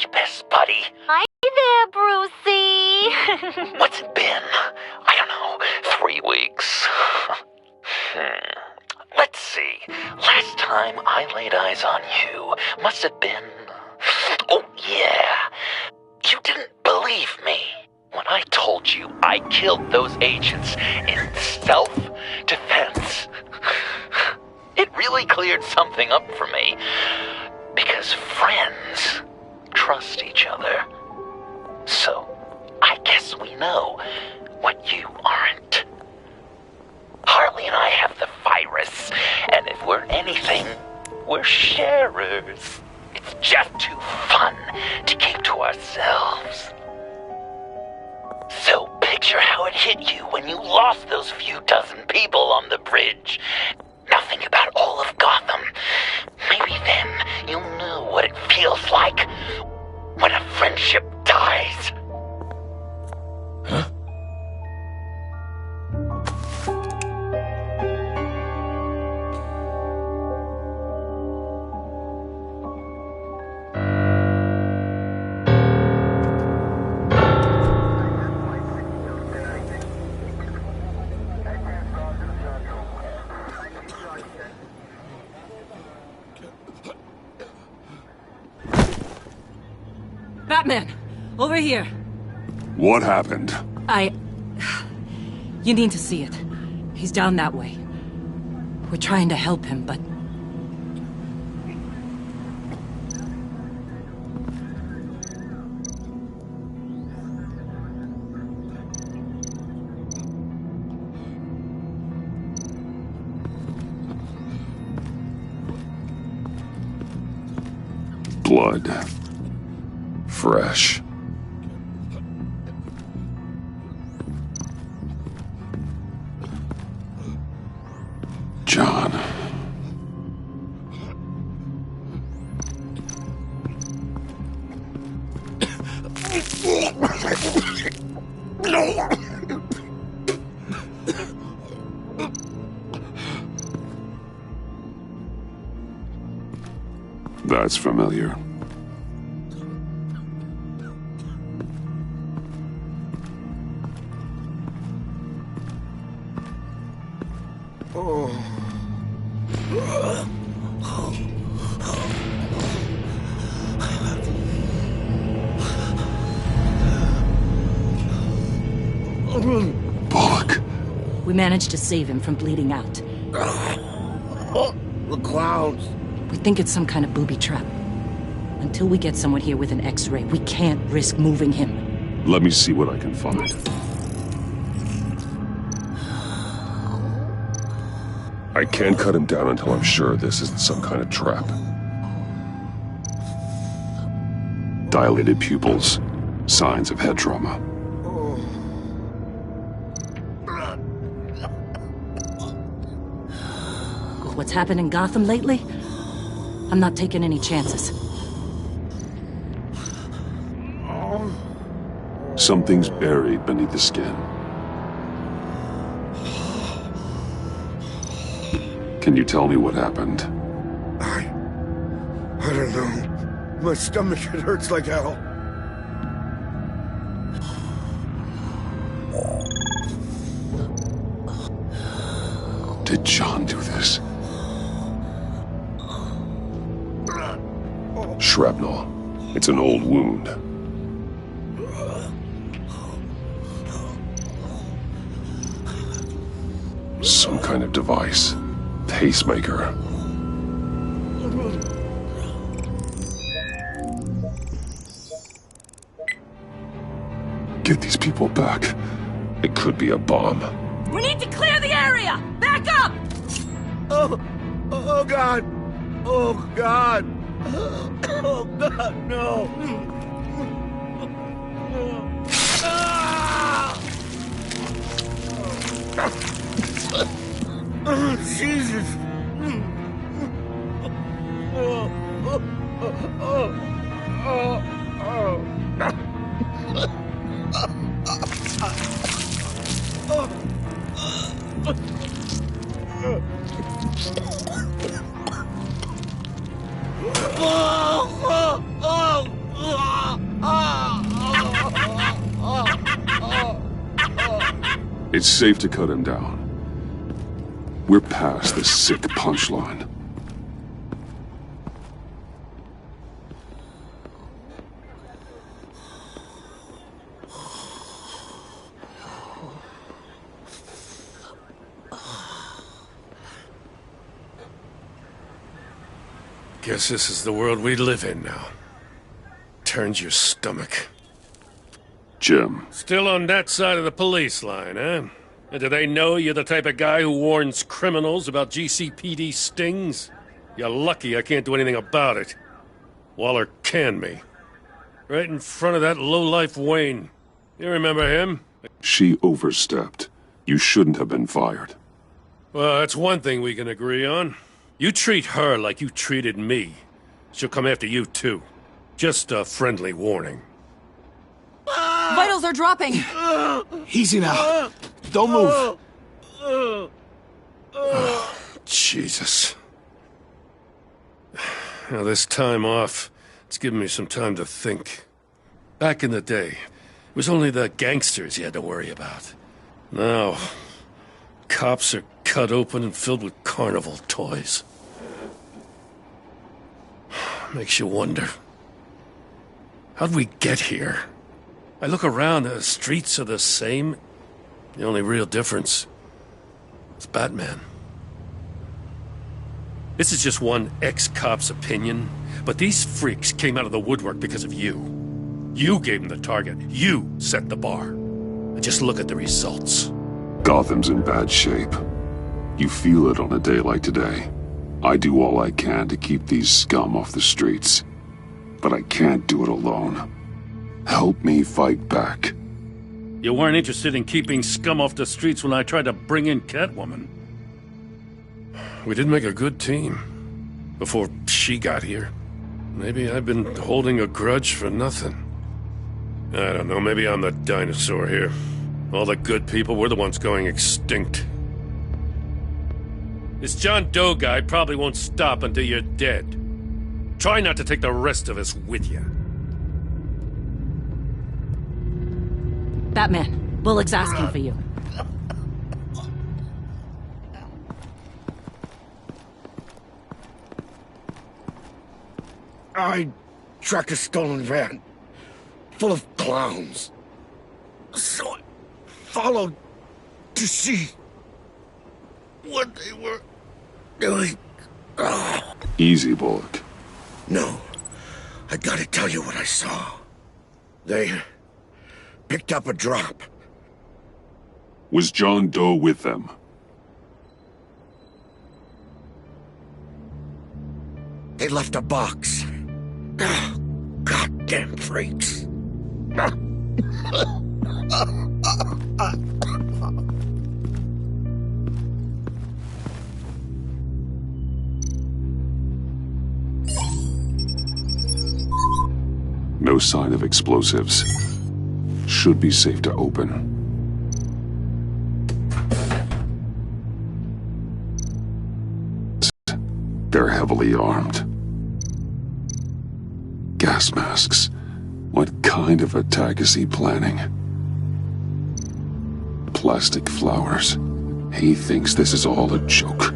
best buddy. Hi there, Brucey. What's it been? I don't know, 3 weeks. Let's see. Last time I laid eyes on you must have been... Oh, yeah. You didn't believe me when I told you I killed those agents in self-defense. It really cleared something up for me. Because friends trust each other. So, I guess we know what you aren't. Harley and I have the virus, and if we're anything, we're sharers. It's just too fun to keep to ourselves. So picture how it hit you when you lost those few dozen people on the bridge. Nothing about all of Gotham. Maybe then you'll know what it feels like when a friendship dies. Huh? Batman! Over here! What happened? You need to see it. He's down that way. We're trying to help him, but... Blood. Fresh. John. That's familiar. Bullock. We managed to save him from bleeding out. The clouds. We think it's some kind of booby trap. Until we get someone here with an X-ray, we can't risk moving him. Let me see what I can find. I can't cut him down until I'm sure this isn't some kind of trap. Dilated pupils. Signs of head trauma. With what's happened in Gotham lately, I'm not taking any chances. Something's buried beneath the skin. Can you tell me what happened? I don't know. My stomach, it hurts like hell. Did John do this? Shrapnel. It's an old wound. Some kind of device. Pacemaker. Get these people back. It could be a bomb. We need to clear the area! Back up! Oh God! Oh God! Oh God, no! Oh, Jesus! Oh! It's safe to cut him down. We're past the sick punchline. Guess this is the world we live in now. Turns your stomach. Jim. Still on that side of the police line, eh? And do they know you're the type of guy who warns criminals about GCPD stings? You're lucky I can't do anything about it. Waller canned me. Right in front of that lowlife Wayne. You remember him? She overstepped. You shouldn't have been fired. Well, that's one thing we can agree on. You treat her like you treated me. She'll come after you, too. Just a friendly warning. Vitals are dropping! Easy now. Don't move. Jesus. Now, this time off, it's given me some time to think. Back in the day, it was only the gangsters you had to worry about. Now, cops are cut open and filled with carnival toys. Makes you wonder. How'd we get here? I look around, the streets are the same. The only real difference is Batman. This is just one ex-cop's opinion, but these freaks came out of the woodwork because of you. You gave them the target. You set the bar. And just look at the results. Gotham's in bad shape. You feel it on a day like today. I do all I can to keep these scum off the streets. But I can't do it alone. Help me fight back. You weren't interested in keeping scum off the streets when I tried to bring in Catwoman. We did make a good team. Before she got here. Maybe I've been holding a grudge for nothing. I don't know, maybe I'm the dinosaur here. All the good people were the ones going extinct. This John Doe guy probably won't stop until you're dead. Try not to take the rest of us with you. Batman, Bullock's asking for you. I tracked a stolen van, full of clowns. So I followed to see what they were doing. Easy, Bullock. No, I gotta tell you what I saw. They picked up a drop. Was John Doe with them? They left a box. Goddamn freaks. No sign of explosives. Should be safe to open. They're heavily armed. Gas masks. What kind of attack is he planning? Plastic flowers. He thinks this is all a joke.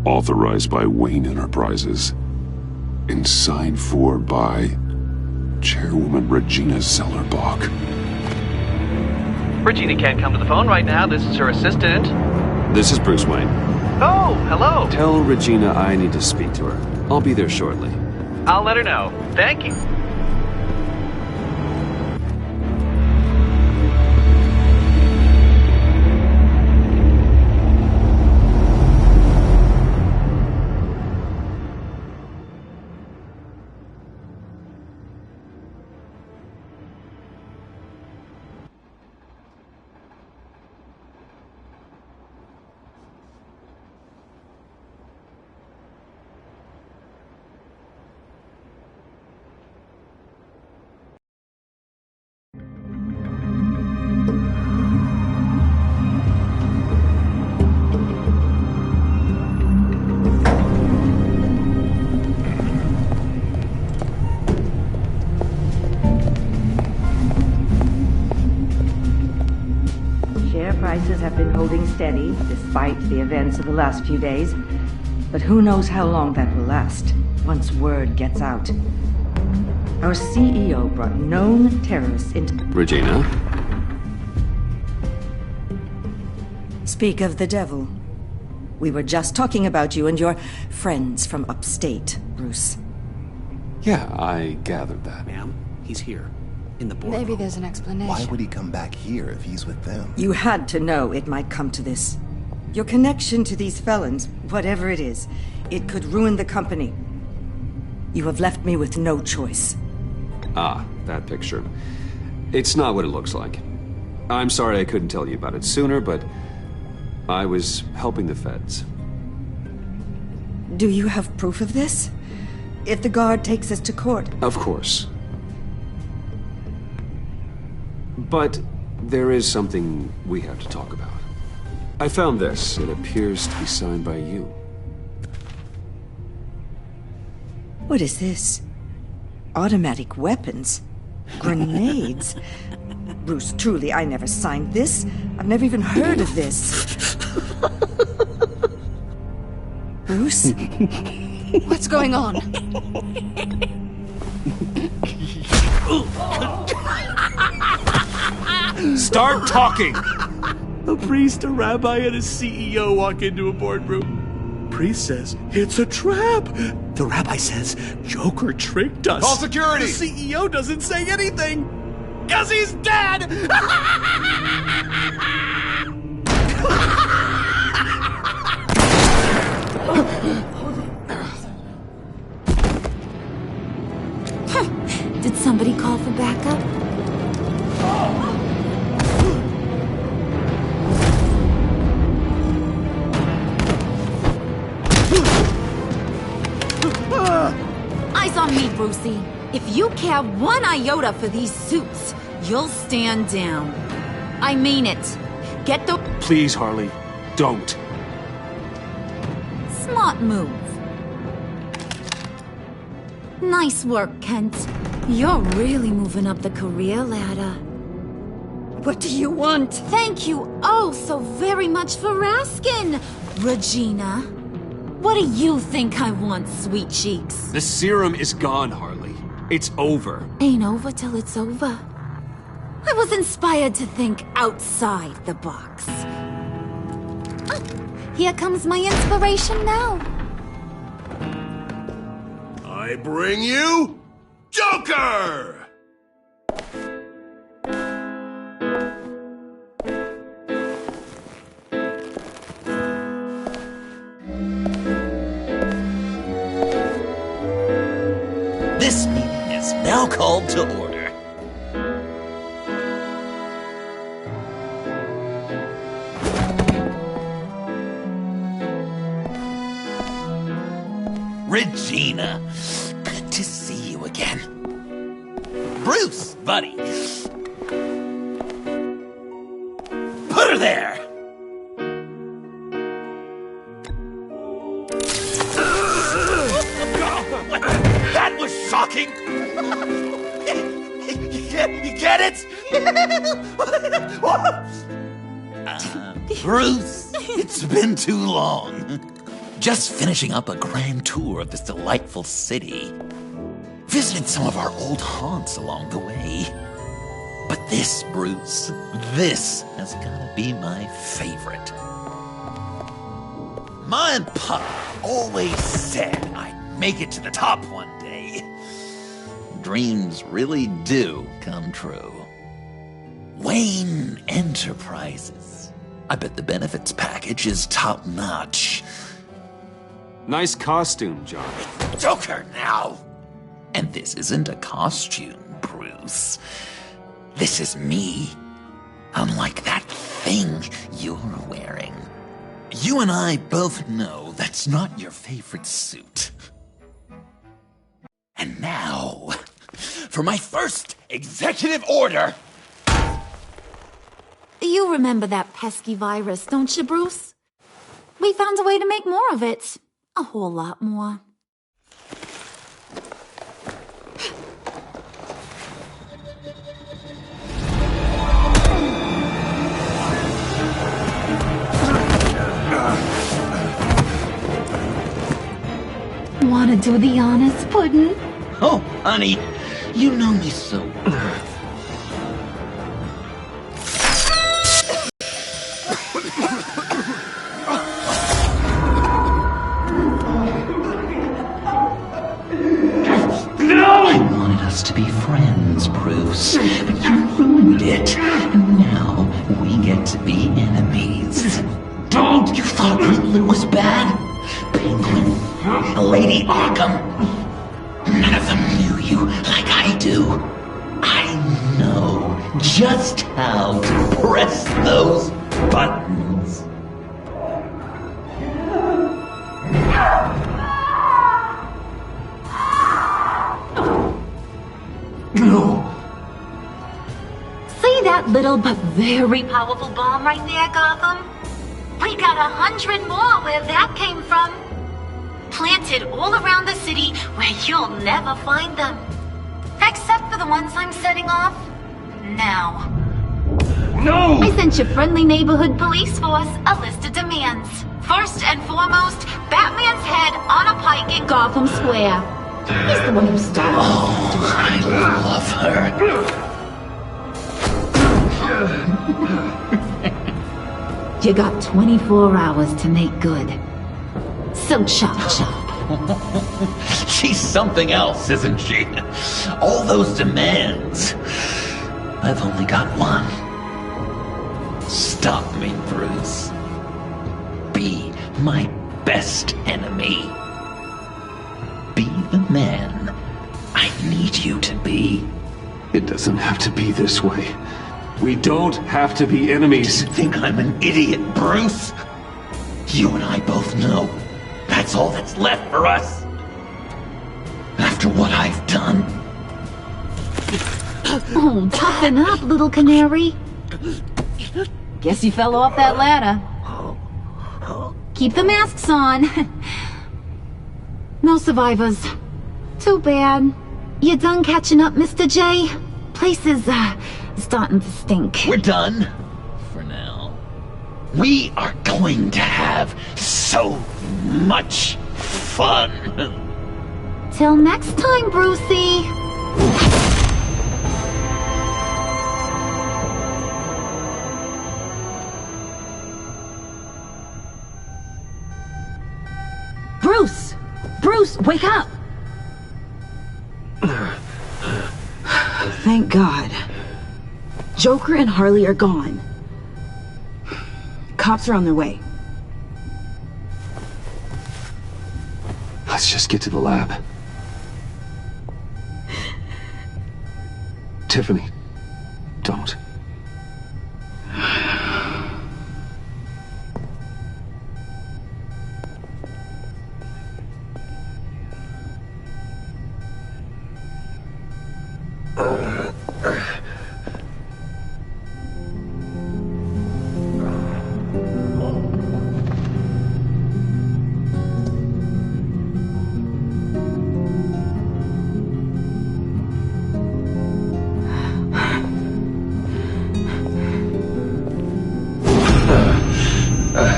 Authorized by Wayne Enterprises. And signed for by Chairwoman Regina Zellerbach. Regina can't come to the phone right now. This is her assistant. This is Bruce Wayne. Oh, hello. Tell Regina I need to speak to her. I'll be there shortly. I'll let her know. Thank you. have been holding steady, despite the events of the last few days. But who knows how long that will last, once word gets out. Our CEO brought known terrorists into... Regina? Speak of the devil. We were just talking about you and your friends from upstate, Bruce. Yeah, I gathered that. Ma'am, he's here. In the boardroom. Maybe there's an explanation. Why would he come back here if he's with them? You had to know it might come to this. Your connection to these felons, whatever it is, it could ruin the company. You have left me with no choice. Ah, that picture. It's not what it looks like. I'm sorry I couldn't tell you about it sooner, but I was helping the feds. Do you have proof of this? If the guard takes us to court? Of course. But there is something we have to talk about. I found this. It appears to be signed by you. What is this? Automatic weapons? Grenades? Bruce, truly, I never signed this. I've never even heard of this. Bruce? What's going on? Start talking! A priest, a rabbi, and a CEO walk into a boardroom. Priest says, it's a trap. The rabbi says, Joker tricked us. Call security! The CEO doesn't say anything. 'Cause he's dead! Did somebody call for backup? Eyes on me, Brucey. If you care one iota for these suits, you'll stand down. I mean it. Get the... Please, Harley, don't. Smart move. Nice work, Kent. You're really moving up the career ladder. What do you want? Thank you oh so very much for asking, Regina. What do you think I want, sweet cheeks? The serum is gone, Harley. It's over. Ain't over till it's over. I was inspired to think outside the box. Oh, here comes my inspiration now. I bring you Joker! This meeting is now called to order. Regina, good to see you again. Bruce, buddy. Put her there! That was shocking! You get it? Bruce, it's been too long. Just finishing up a grand tour of this delightful city. Visited some of our old haunts along the way. But this, Bruce, this has gotta be my favorite. Ma and Pa always said I'd make it to the top one day. Dreams really do come true. Wayne Enterprises. I bet the benefits package is top-notch. Nice costume, John. Joker now! And this isn't a costume, Bruce. This is me. Unlike that thing you're wearing. You and I both know that's not your favorite suit. And now, for my first executive order. You remember that pesky virus, don't you, Bruce? We found a way to make more of it. A whole lot more. wanna do the honors, Puddin'? Oh, honey, you know me so well. I wanted us to be friends, Bruce, but you ruined it. And now we get to be enemies. Don't! You thought Riddler was bad? Penguin, Lady Arkham. None of them knew you like I do. I know just how to press those buttons. No. See that little but very powerful bomb right there, Gotham? We got 100 more where that came from. Planted all around the city where you'll never find them. Except for the ones I'm setting off now. No! I sent your friendly neighborhood police force a list of demands. First and foremost, Batman's head on a pike in Gotham Square. He's the one who started. Oh, I love her. You got 24 hours to make good. So chop chop. She's something else, isn't she? All those demands. I've only got one. Stop me, Bruce. Be my best enemy. Be the man I need you to be. It doesn't have to be this way. We don't have to be enemies. You think I'm an idiot, Bruce? You and I both know that's all that's left for us. After what I've done. Oh, toughen up, little canary. Guess you fell off that ladder. Keep the masks on. No survivors. Too bad. You done catching up, Mr. J? Place is, starting to stink. We're done. For now. We are going to have so much fun. Till next time, Brucey. Bruce! Bruce, wake up! Thank God. Joker and Harley are gone. Cops are on their way. Let's just get to the lab. Tiffany, don't.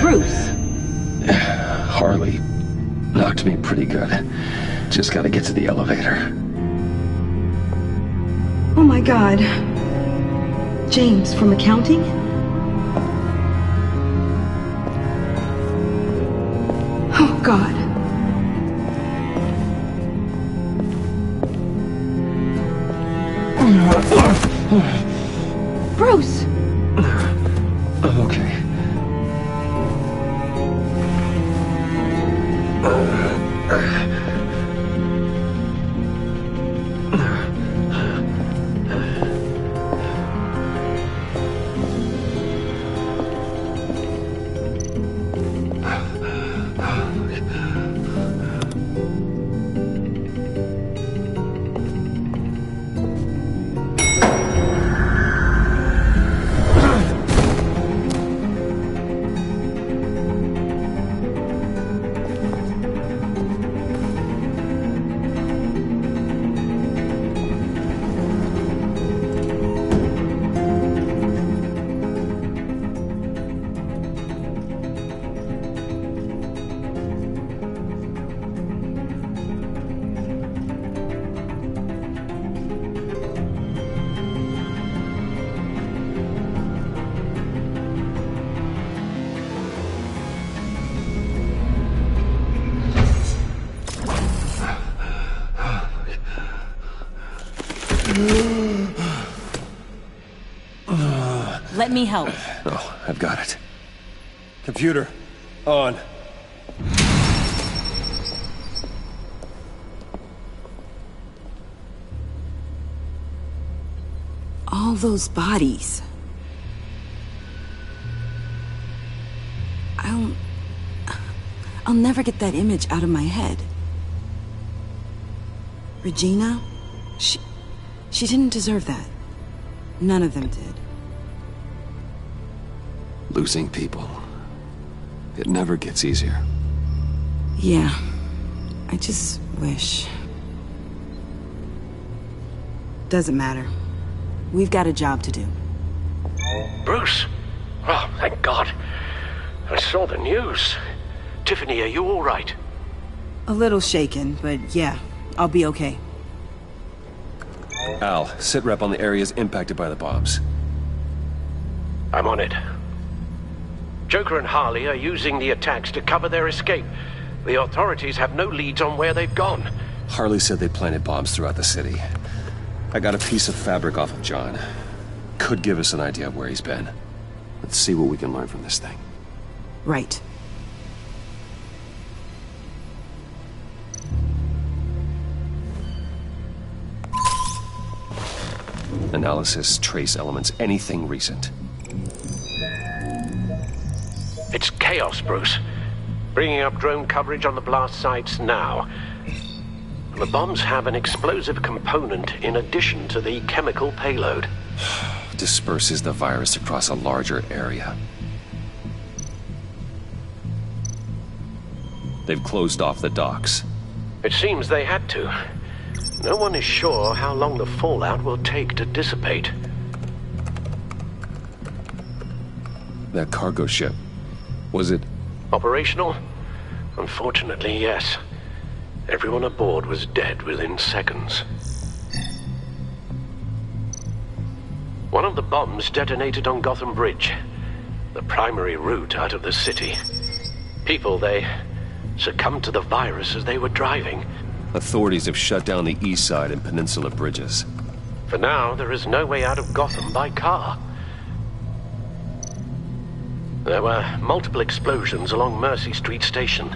Bruce! Harley knocked me pretty good. Just gotta get to the elevator. Oh my God. James, from accounting? Oh God. Bruce! Okay. Let me help. Oh, I've got it. Computer, on. All those bodies. I'll never get that image out of my head. Regina? She didn't deserve that. None of them did. Losing people. It never gets easier. Yeah. I just wish. Doesn't matter. We've got a job to do. Bruce! Oh, thank God. I saw the news. Tiffany, are you all right? A little shaken, but yeah, I'll be okay. Al, sit rep on the areas impacted by the bombs. I'm on it. Joker and Harley are using the attacks to cover their escape. The authorities have no leads on where they've gone. Harley said they planted bombs throughout the city. I got a piece of fabric off of John. Could give us an idea of where he's been. Let's see what we can learn from this thing. Right. Analysis, trace elements, anything recent. It's chaos, Bruce. Bringing up drone coverage on the blast sites now. The bombs have an explosive component in addition to the chemical payload. Disperses the virus across a larger area. They've closed off the docks. It seems they had to. No one is sure how long the fallout will take to dissipate. That cargo ship, was it... Operational? Unfortunately, yes. Everyone aboard was dead within seconds. One of the bombs detonated on Gotham Bridge, the primary route out of the city. People, they succumbed to the virus as they were driving. Authorities have shut down the east side and peninsula bridges. For now, there is no way out of Gotham by car. There were multiple explosions along Mercy Street Station,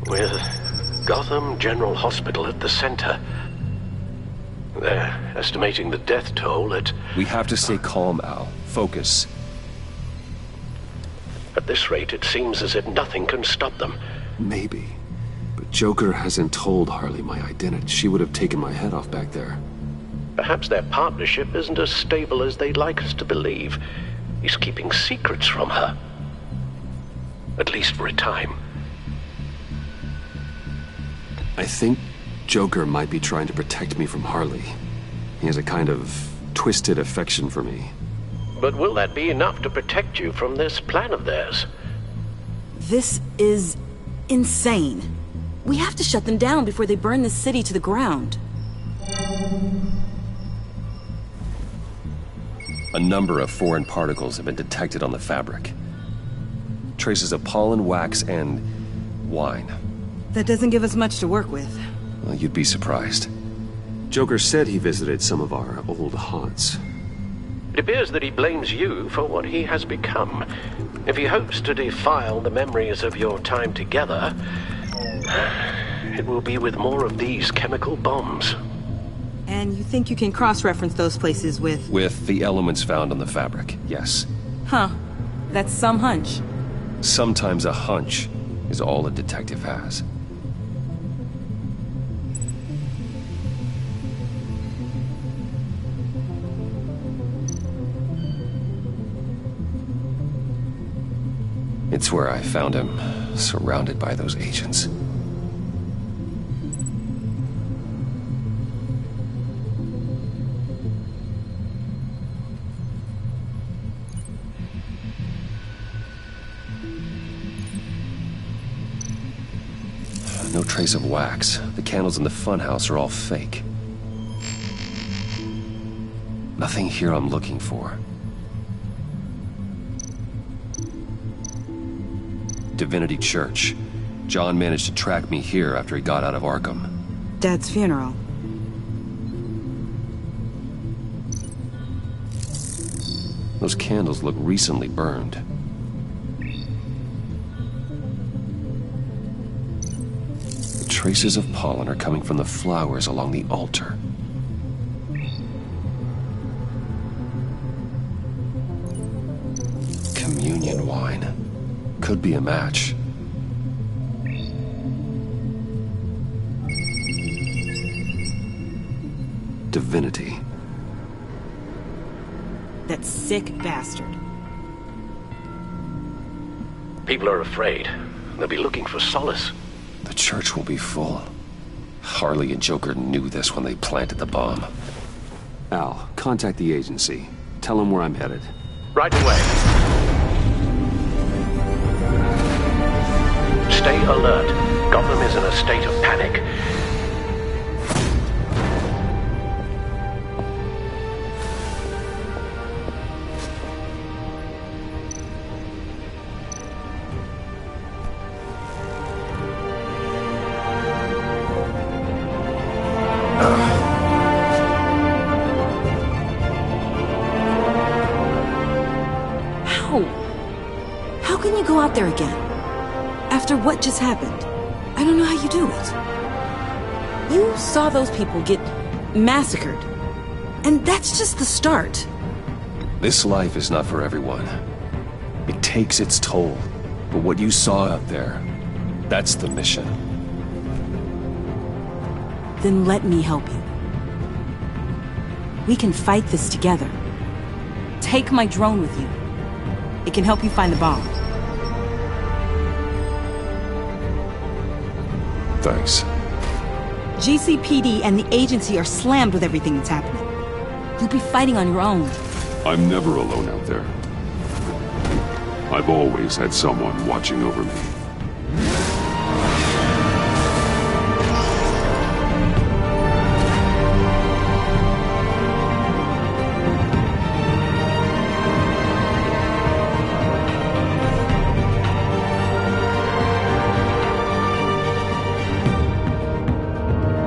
with Gotham General Hospital at the center. They're estimating the death toll at... We have to stay calm, Al. Focus. At this rate, it seems as if nothing can stop them. Maybe. But Joker hasn't told Harley my identity. She would have taken my head off back there. Perhaps their partnership isn't as stable as they'd like us to believe. He's keeping secrets from her. At least for a time. I think Joker might be trying to protect me from Harley. He has a kind of twisted affection for me. But will that be enough to protect you from this plan of theirs? This is insane. We have to shut them down before they burn the city to the ground. A number of foreign particles have been detected on the fabric. Traces of pollen, wax, and wine. That doesn't give us much to work with. Well, you'd be surprised. Joker said he visited some of our old haunts. It appears that he blames you for what he has become. If he hopes to defile the memories of your time together, it will be with more of these chemical bombs. And you think you can cross-reference those places with... With the elements found on the fabric, yes. Huh. That's some hunch. Sometimes a hunch is all a detective has. It's where I found him, surrounded by those agents. No trace of wax. The candles in the funhouse are all fake. Nothing here I'm looking for. Divinity Church. John managed to track me here after he got out of Arkham. Dad's funeral. Those candles look recently burned. The traces of pollen are coming from the flowers along the altar. Communion wine. Could be a match. Divinity. That sick bastard. People are afraid. They'll be looking for solace. The church will be full. Harley and Joker knew this when they planted the bomb. Al, contact the agency. Tell them where I'm headed. Right away. Stay alert. Gotham is in a state of panic. How can you go out there again? After what just happened? I don't know how you do it. You saw those people get massacred. And that's just the start. This life is not for everyone. It takes its toll. But what you saw out there, that's the mission. Then let me help you. We can fight this together. Take my drone with you. It can help you find the bomb. Thanks. GCPD and the agency are slammed with everything that's happening. You'll be fighting on your own. I'm never alone out there. I've always had someone watching over me.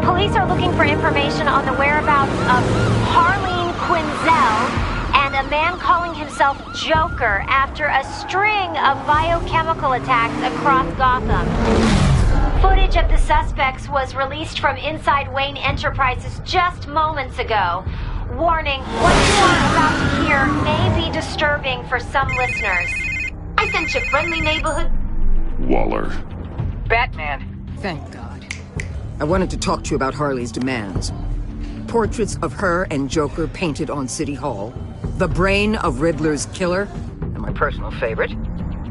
Police are looking for information on the whereabouts of Harleen Quinzel and a man calling himself Joker after a string of biochemical attacks across Gotham. Footage of the suspects was released from inside Wayne Enterprises just moments ago. Warning, what you are about to hear may be disturbing for some listeners. I sent you friendly neighborhood. Waller. Batman. Thank God. I wanted to talk to you about Harley's demands. Portraits of her and Joker painted on City Hall. The brain of Riddler's killer. And my personal favorite.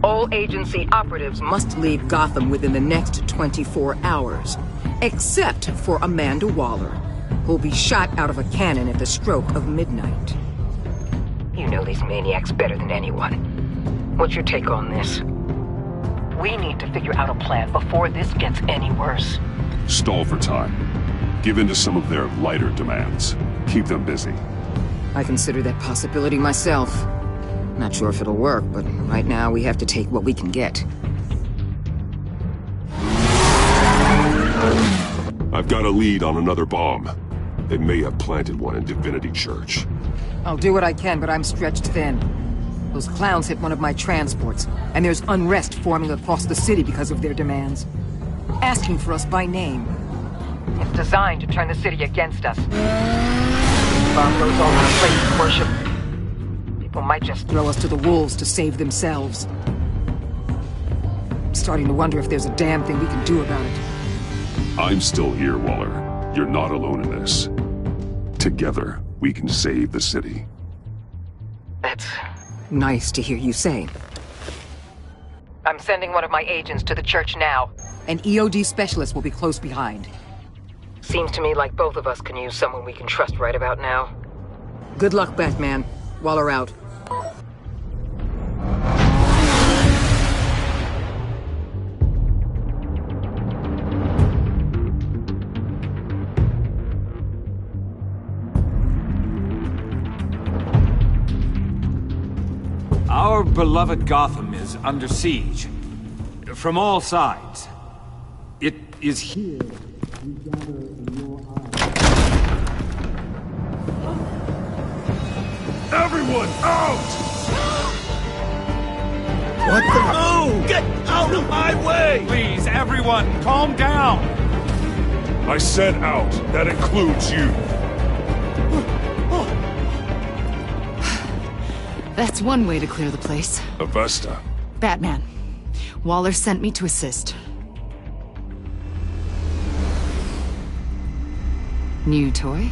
All agency operatives must leave Gotham within the next 24 hours. Except for Amanda Waller, who'll be shot out of a cannon at the stroke of midnight. You know these maniacs better than anyone. What's your take on this? We need to figure out a plan before this gets any worse. Stall for time. Give in to some of their lighter demands. Keep them busy. I consider that possibility myself. Not sure if it'll work, but right now we have to take what we can get. I've got a lead on another bomb. They may have planted one in Divinity Church. I'll do what I can, but I'm stretched thin. Those clowns hit one of my transports, and there's unrest forming across the city because of their demands. Asking for us by name. It's designed to turn the city against us. Bomb goes all over the place of worship. People might just throw us to the wolves to save themselves. I'm starting to wonder if there's a damn thing we can do about it. I'm still here, Waller. You're not alone in this. Together, we can save the city. That's nice to hear you say. I'm sending one of my agents to the church now. An EOD specialist will be close behind. Seems to me like both of us can use someone we can trust right about now. Good luck, Batman. Waller out. Our beloved Gotham is under siege. From all sides. It is here we gather in your eyes. Everyone out! What the? Oh! Get out of my way! Please, everyone, calm down! I said out. That includes you. That's one way to clear the place. Avesta. Batman. Waller sent me to assist. New toy?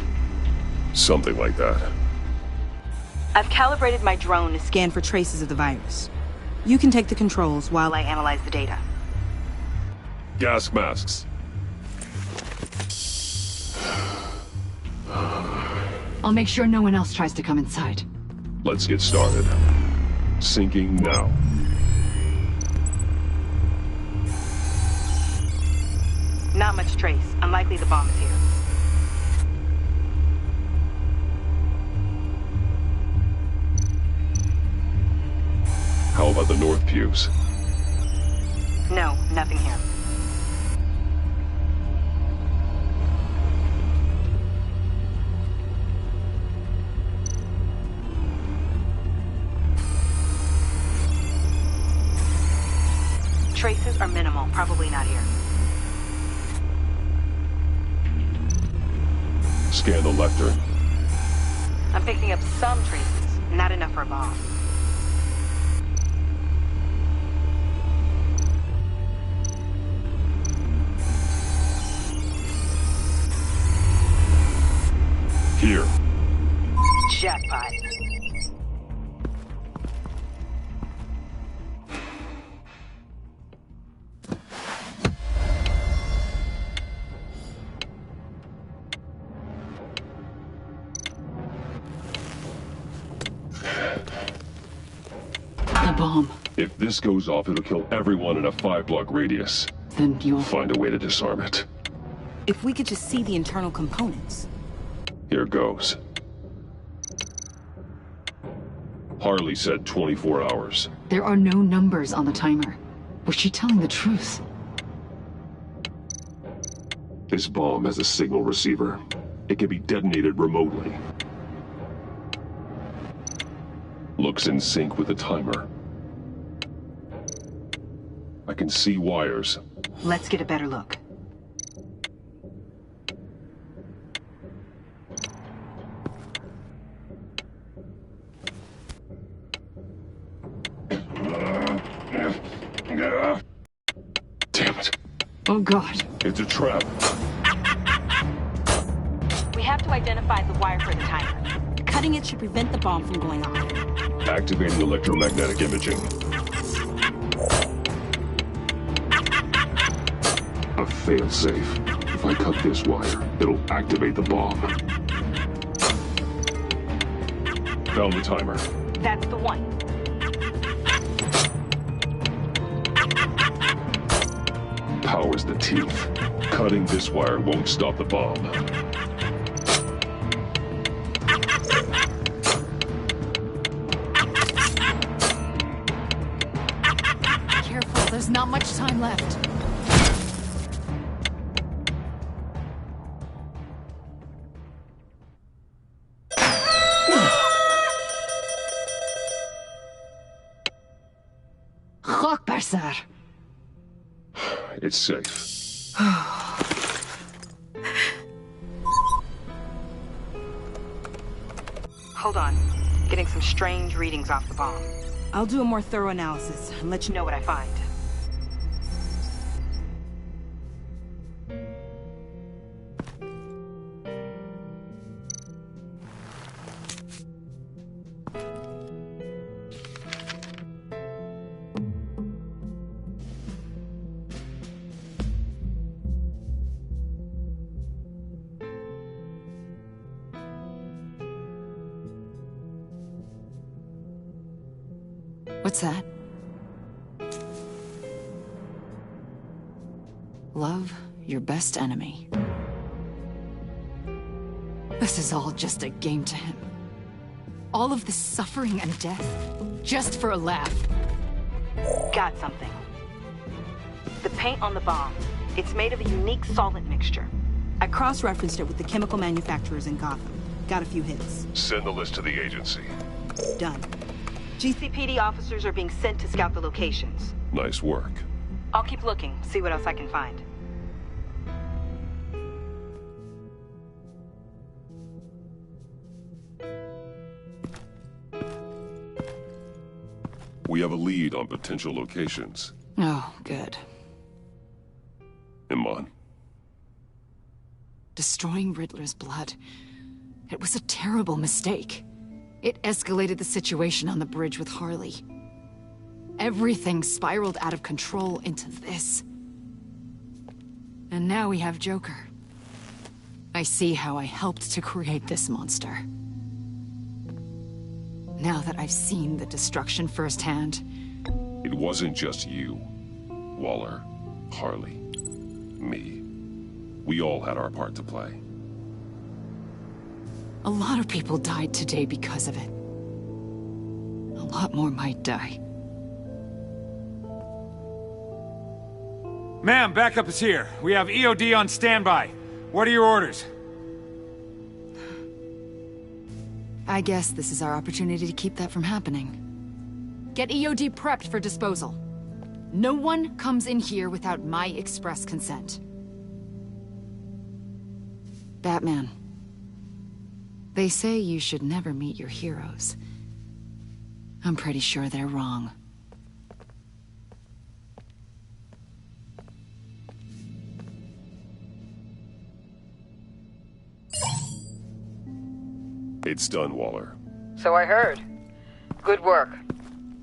Something like that. I've calibrated my drone to scan for traces of the virus. You can take the controls while I analyze the data. Gas masks. I'll make sure no one else tries to come inside. Let's get started. Syncing now. Not much trace. Unlikely the bomb is here. How about the north pews? No, nothing here. Traces are minimal, probably not here. Scan the lectern. I'm picking up some traces, not enough for a bomb. Here. Jackpot. The bomb. If this goes off, it'll kill everyone in a 5-block radius. Then you'll find a way to disarm it. If we could just see the internal components. Here goes. Harley said 24 hours. There are no numbers on the timer. Was she telling the truth? This bomb has a signal receiver. It can be detonated remotely. Looks in sync with the timer. I can see wires. Let's get a better look. Damn it. Oh, God. It's a trap. We have to identify the wire for the timer. Cutting it should prevent the bomb from going off. Activating electromagnetic imaging. A failsafe. If I cut this wire, it'll activate the bomb. Found the timer. That's the one. Power's the teeth. Cutting this wire won't stop the bomb. Careful, there's not much time left. Akbar, sir. It's safe. Hold on. Getting some strange readings off the bomb. I'll do a more thorough analysis and let you know what I find. What's that? Love your best enemy. This is all just a game to him. All of this suffering and death, just for a laugh. Got something. The paint on the bomb. It's made of a unique solvent mixture. I cross-referenced it with the chemical manufacturers in Gotham. Got a few hits. Send the list to the agency. Done. GCPD officers are being sent to scout the locations. Nice work. I'll keep looking, see what else I can find. We have a lead on potential locations. Oh, good. Iman. Destroying Riddler's blood. It was a terrible mistake. It escalated the situation on the bridge with Harley. Everything spiraled out of control into this. And now we have Joker. I see how I helped to create this monster. Now that I've seen the destruction firsthand... It wasn't just you, Waller, Harley, me. We all had our part to play. A lot of people died today because of it. A lot more might die. Ma'am, backup is here. We have EOD on standby. What are your orders? I guess this is our opportunity to keep that from happening. Get EOD prepped for disposal. No one comes in here without my express consent. Batman. They say you should never meet your heroes. I'm pretty sure they're wrong. It's done, Waller. So I heard. Good work.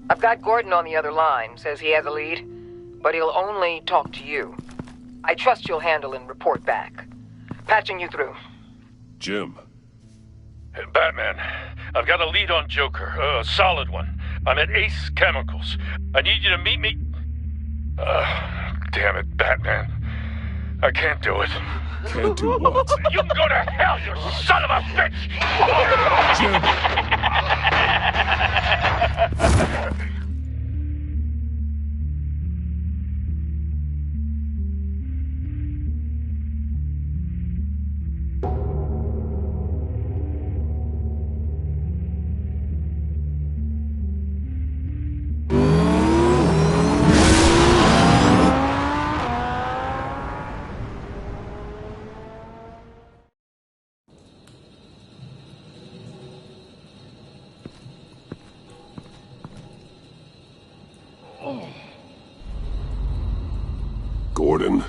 I've got Gordon on the other line, says he has a lead, but he'll only talk to you. I trust you'll handle and report back. Patching you through. Jim. Batman, I've got a lead on Joker, a solid one. I'm at Ace Chemicals. I need you to meet me... damn it, Batman. I can't do it. Can't do what? You can go to hell, you son of a bitch! Gordon.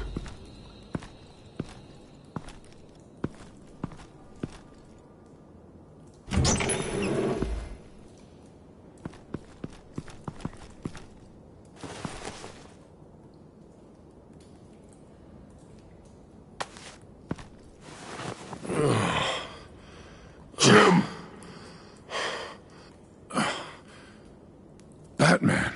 Jim! Batman.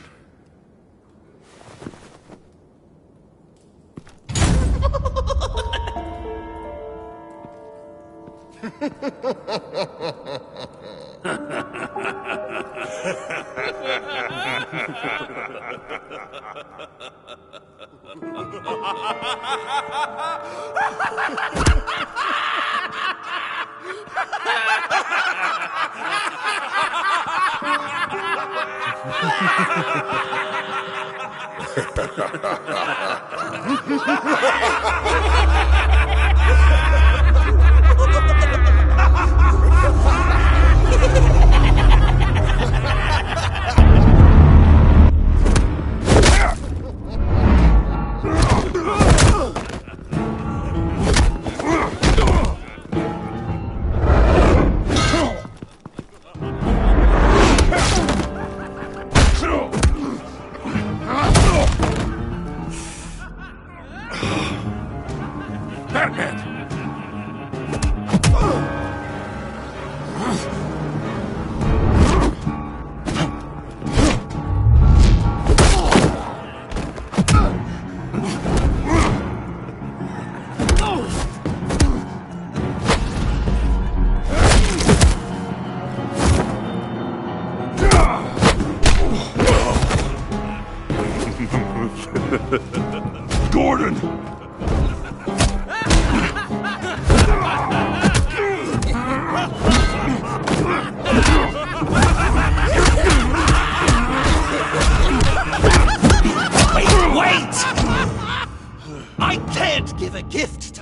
Gordon!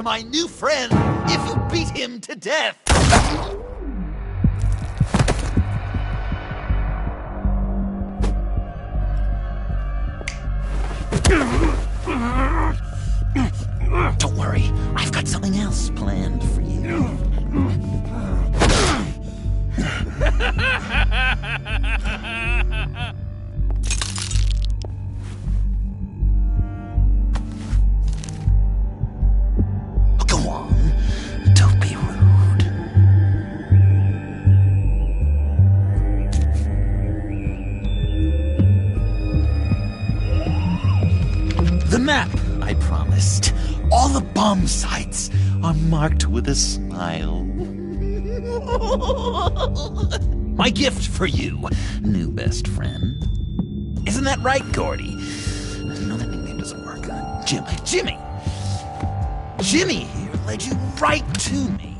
my new friend if you beat him to death. Don't worry, I've got something else planned for you. Go on, don't be rude. The map I promised. All the bomb sites are marked with a smile. My gift for you, new best friend. Isn't that right, Gordy? No, that nickname doesn't work. Jimmy here led you right to me.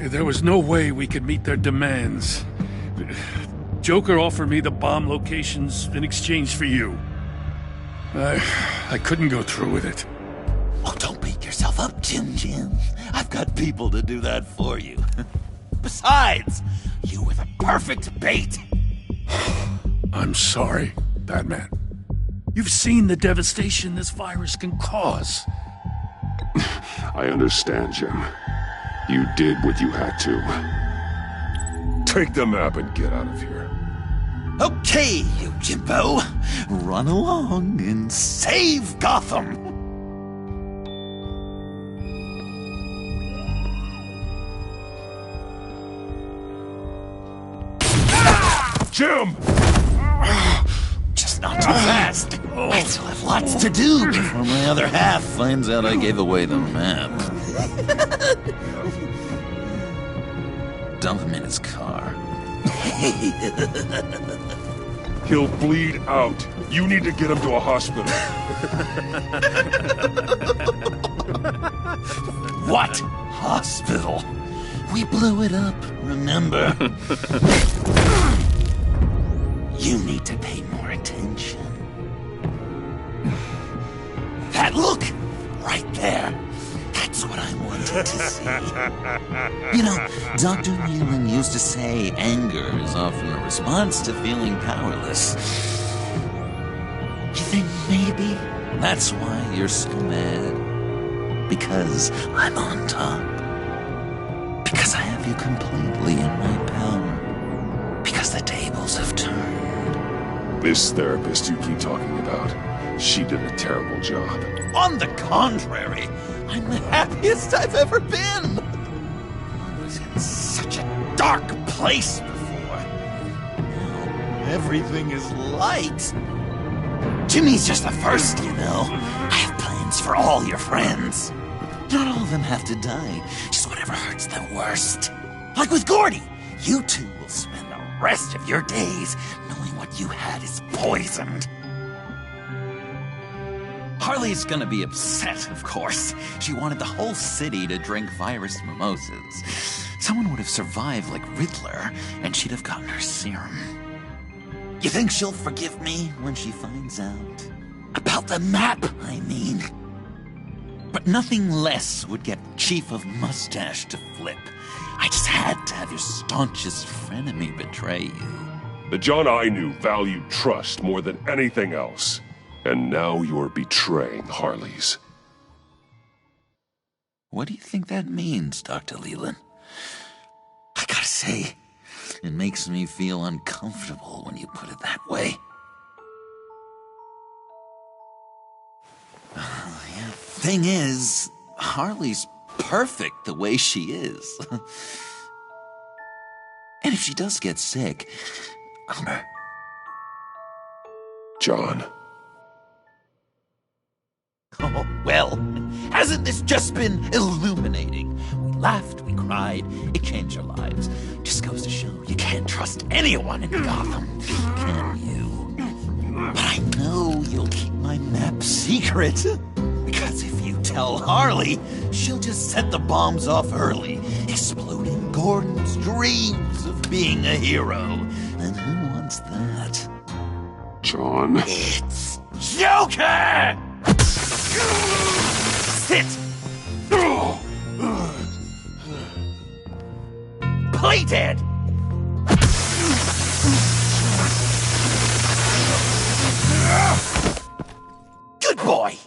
There was no way we could meet their demands. Joker offered me the bomb locations in exchange for you. I couldn't go through with it. Oh, don't beat yourself up, Jim. I've got people to do that for you. Besides, you were the perfect bait. I'm sorry, Batman. You've seen the devastation this virus can cause. I understand, Jim. You did what you had to. Take the map and get out of here. Okay, you Jimbo. Run along and save Gotham. Jim! Just not too fast. I still have lots to do before my other half finds out I gave away the map. Dump him in his car. He'll bleed out. You need to get him to a hospital. What hospital? We blew it up, remember? You need to pay more attention. That look! Right there. That's what I wanted to see. You know, Dr. Leland used to say anger is often a response to feeling powerless. You think maybe that's why you're so mad? Because I'm on top? Because I have you completely in my power? Because the tables have turned? This therapist you keep talking about, she did a terrible job. On the contrary, I'm the happiest I've ever been. I was in such a dark place before. Now everything is light. Jimmy's just the first, you know. I have plans for all your friends. Not all of them have to die, just whatever hurts them worst. Like with Gordy, you two will spend the rest of your days knowing what you had is poisoned. Harley's gonna be upset, of course. She wanted the whole city to drink virus mimosas. Someone would have survived like Riddler, and she'd have gotten her serum. You think she'll forgive me when she finds out? About the map, I mean. But nothing less would get Chief of Mustache to flip. I just had to have your staunchest frenemy betray you. The John I knew valued trust more than anything else. And now you're betraying Harley's. What do you think that means, Dr. Leland? I gotta say, it makes me feel uncomfortable when you put it that way. Yeah. Thing is, Harley's perfect the way she is. And if she does get sick, John. Oh, well, hasn't this just been illuminating? We laughed, we cried, it changed our lives. Just goes to show you can't trust anyone in Gotham, can you? But I know you'll keep my map secret. Because if you tell Harley, she'll just set the bombs off early, exploding Gordon's dreams of being a hero. And who wants that? John. It's Joker! Sit! Play dead! Good boy!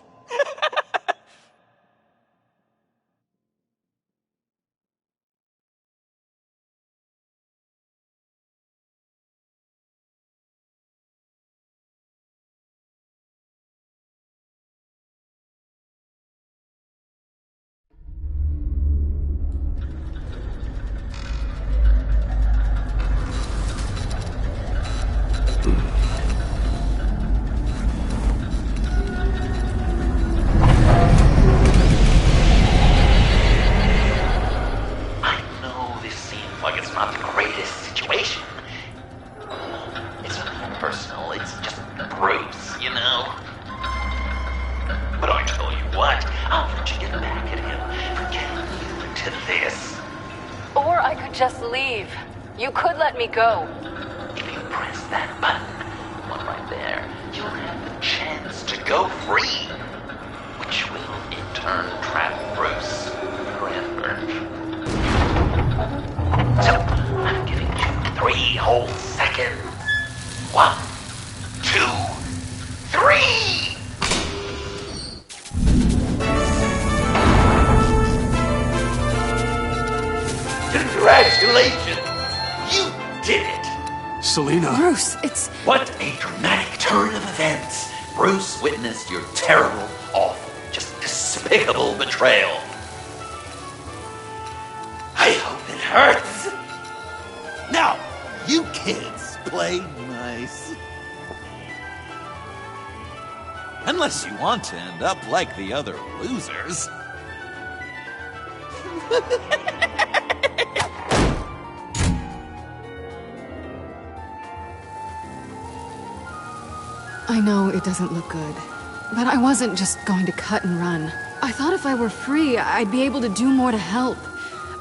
Go. If you press that button, one right there, you'll have the chance to go free, which will in turn trap Bruce forever. So, I'm giving you 3 whole seconds. 1, 2, 3! Congratulations! You did it! Selina. Bruce, it's... What a dramatic turn of events. Bruce witnessed your terrible, awful, just despicable betrayal. I hope it hurts. Now, you kids play nice. Unless you want to end up like the other losers. I know it doesn't look good, but I wasn't just going to cut and run. I thought if I were free, I'd be able to do more to help.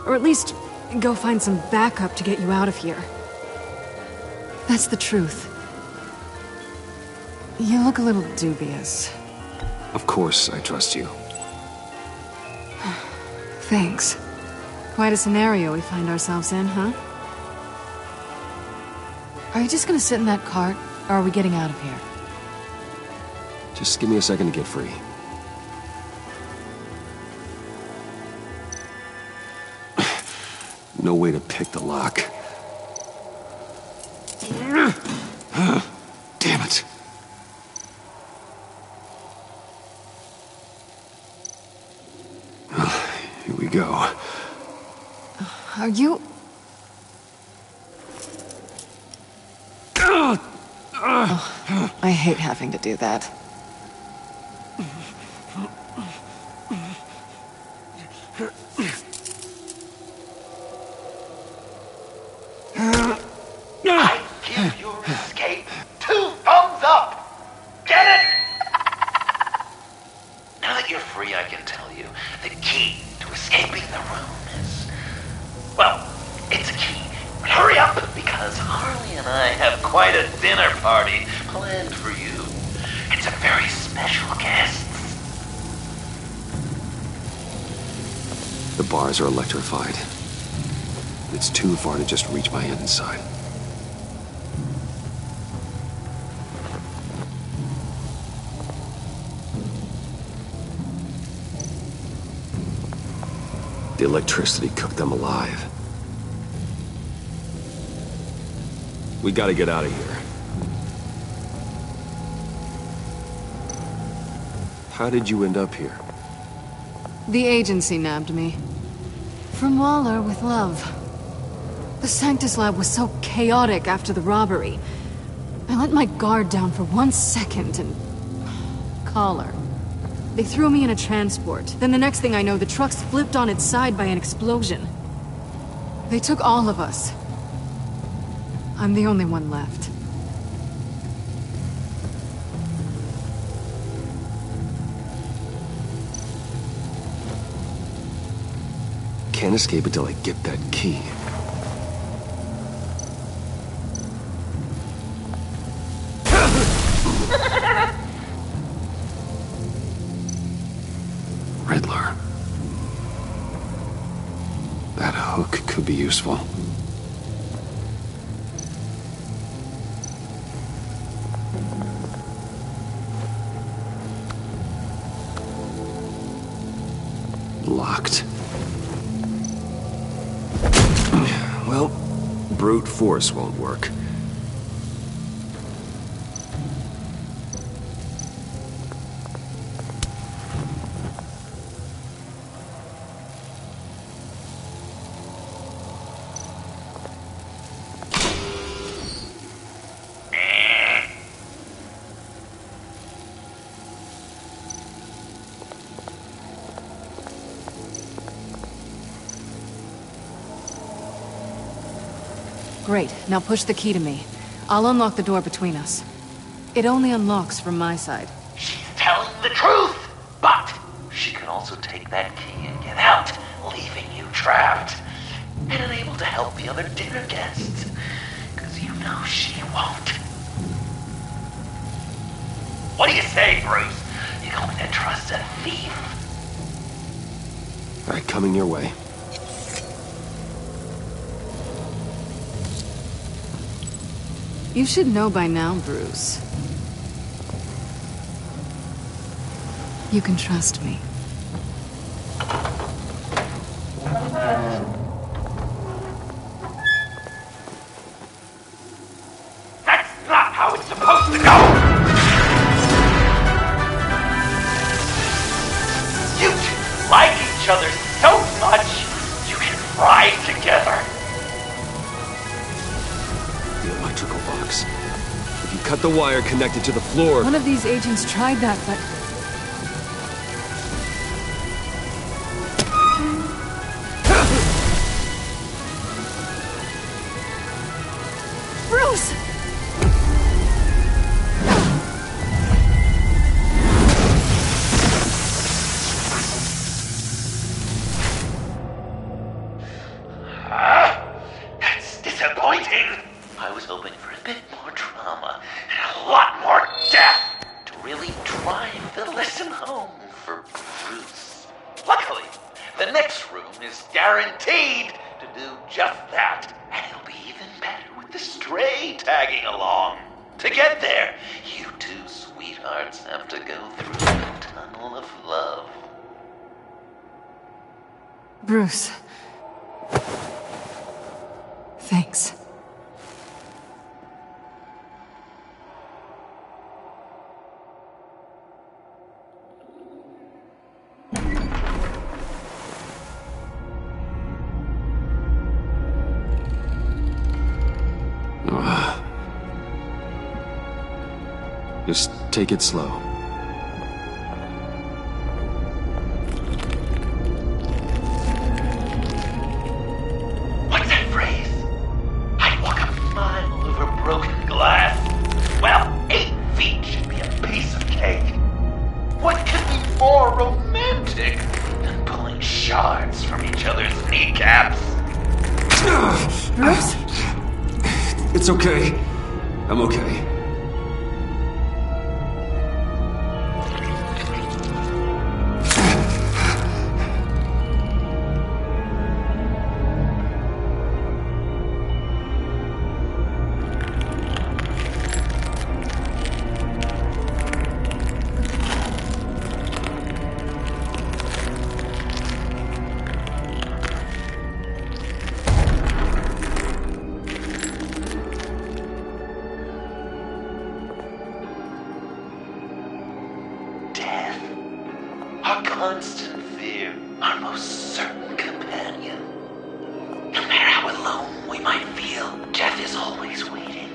Or at least go find some backup to get you out of here. That's the truth. You look a little dubious. Of course I trust you. Thanks. Quite a scenario we find ourselves in, huh? Are you just gonna sit in that cart, or are we getting out of here? Just give me a second to get free. No way to pick the lock. Damn it. Well, here we go. Are you... Oh, I hate having to do that. I give your escape 2 thumbs up! Get it? Now that you're free, I can tell you the key to escaping the room is... well, it's a key. But hurry up, because Harley and I have quite a dinner party planned for you. It's a very special guest. The bars are electrified. It's too far to just reach my hand inside. The electricity cooked them alive. We gotta get out of here. How did you end up here? The agency nabbed me. From Waller with love. The Sanctus lab was so chaotic after the robbery. I let my guard down for 1 second and... collar. They threw me in a transport. Then the next thing I know, the truck's flipped on its side by an explosion. They took all of us. I'm the only one left. Can't escape until I get that key. Riddler. hook could be useful. Locked. Well, brute force won't work. Great. Now push the key to me. I'll unlock the door between us. It only unlocks from my side. She's telling the truth! But she could also take that key and get out, leaving you trapped. And unable to help the other dinner guests. Because you know she won't. What do you say, Bruce? You going to trust a thief? All right, coming your way. You should know by now, Bruce. You can trust me. That's not how it's supposed to go! You two like each other so much, you can ride together. The electrical box. If you cut the wire connected to the floor... One of these agents tried that, but... Bruce! That's disappointing. I was hoping for a bit more drama and a lot more death to really drive the lesson home for Bruce. Luckily, the next room is guaranteed to do just that, and it'll be even better with the stray tagging along. To get there, you two sweethearts have to go through the tunnel of love. Bruce. Thanks. Just take it slow. What's that phrase? I'd walk a mile over broken glass. Well, 8 feet should be a piece of cake. What could be more romantic than pulling shards from each other's kneecaps? Bruce? It's okay. I'm okay. Death. Our constant fear, our most certain companion. No matter how alone we might feel, death is always waiting.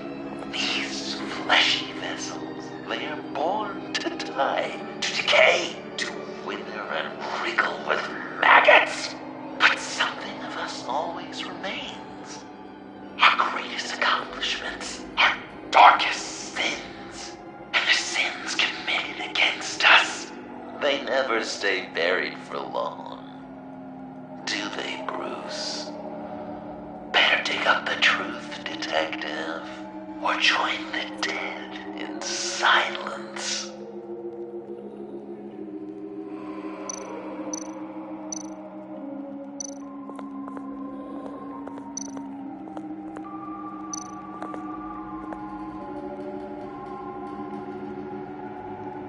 These fleshy vessels, they are born to die, to decay, to wither and wriggle with maggots. But something of us always remains. Our greatest accomplishments, our darkest sins, and the sins committed against us. They never stay buried for long. Do they, Bruce? Better dig up the truth, detective, or join the dead in silence.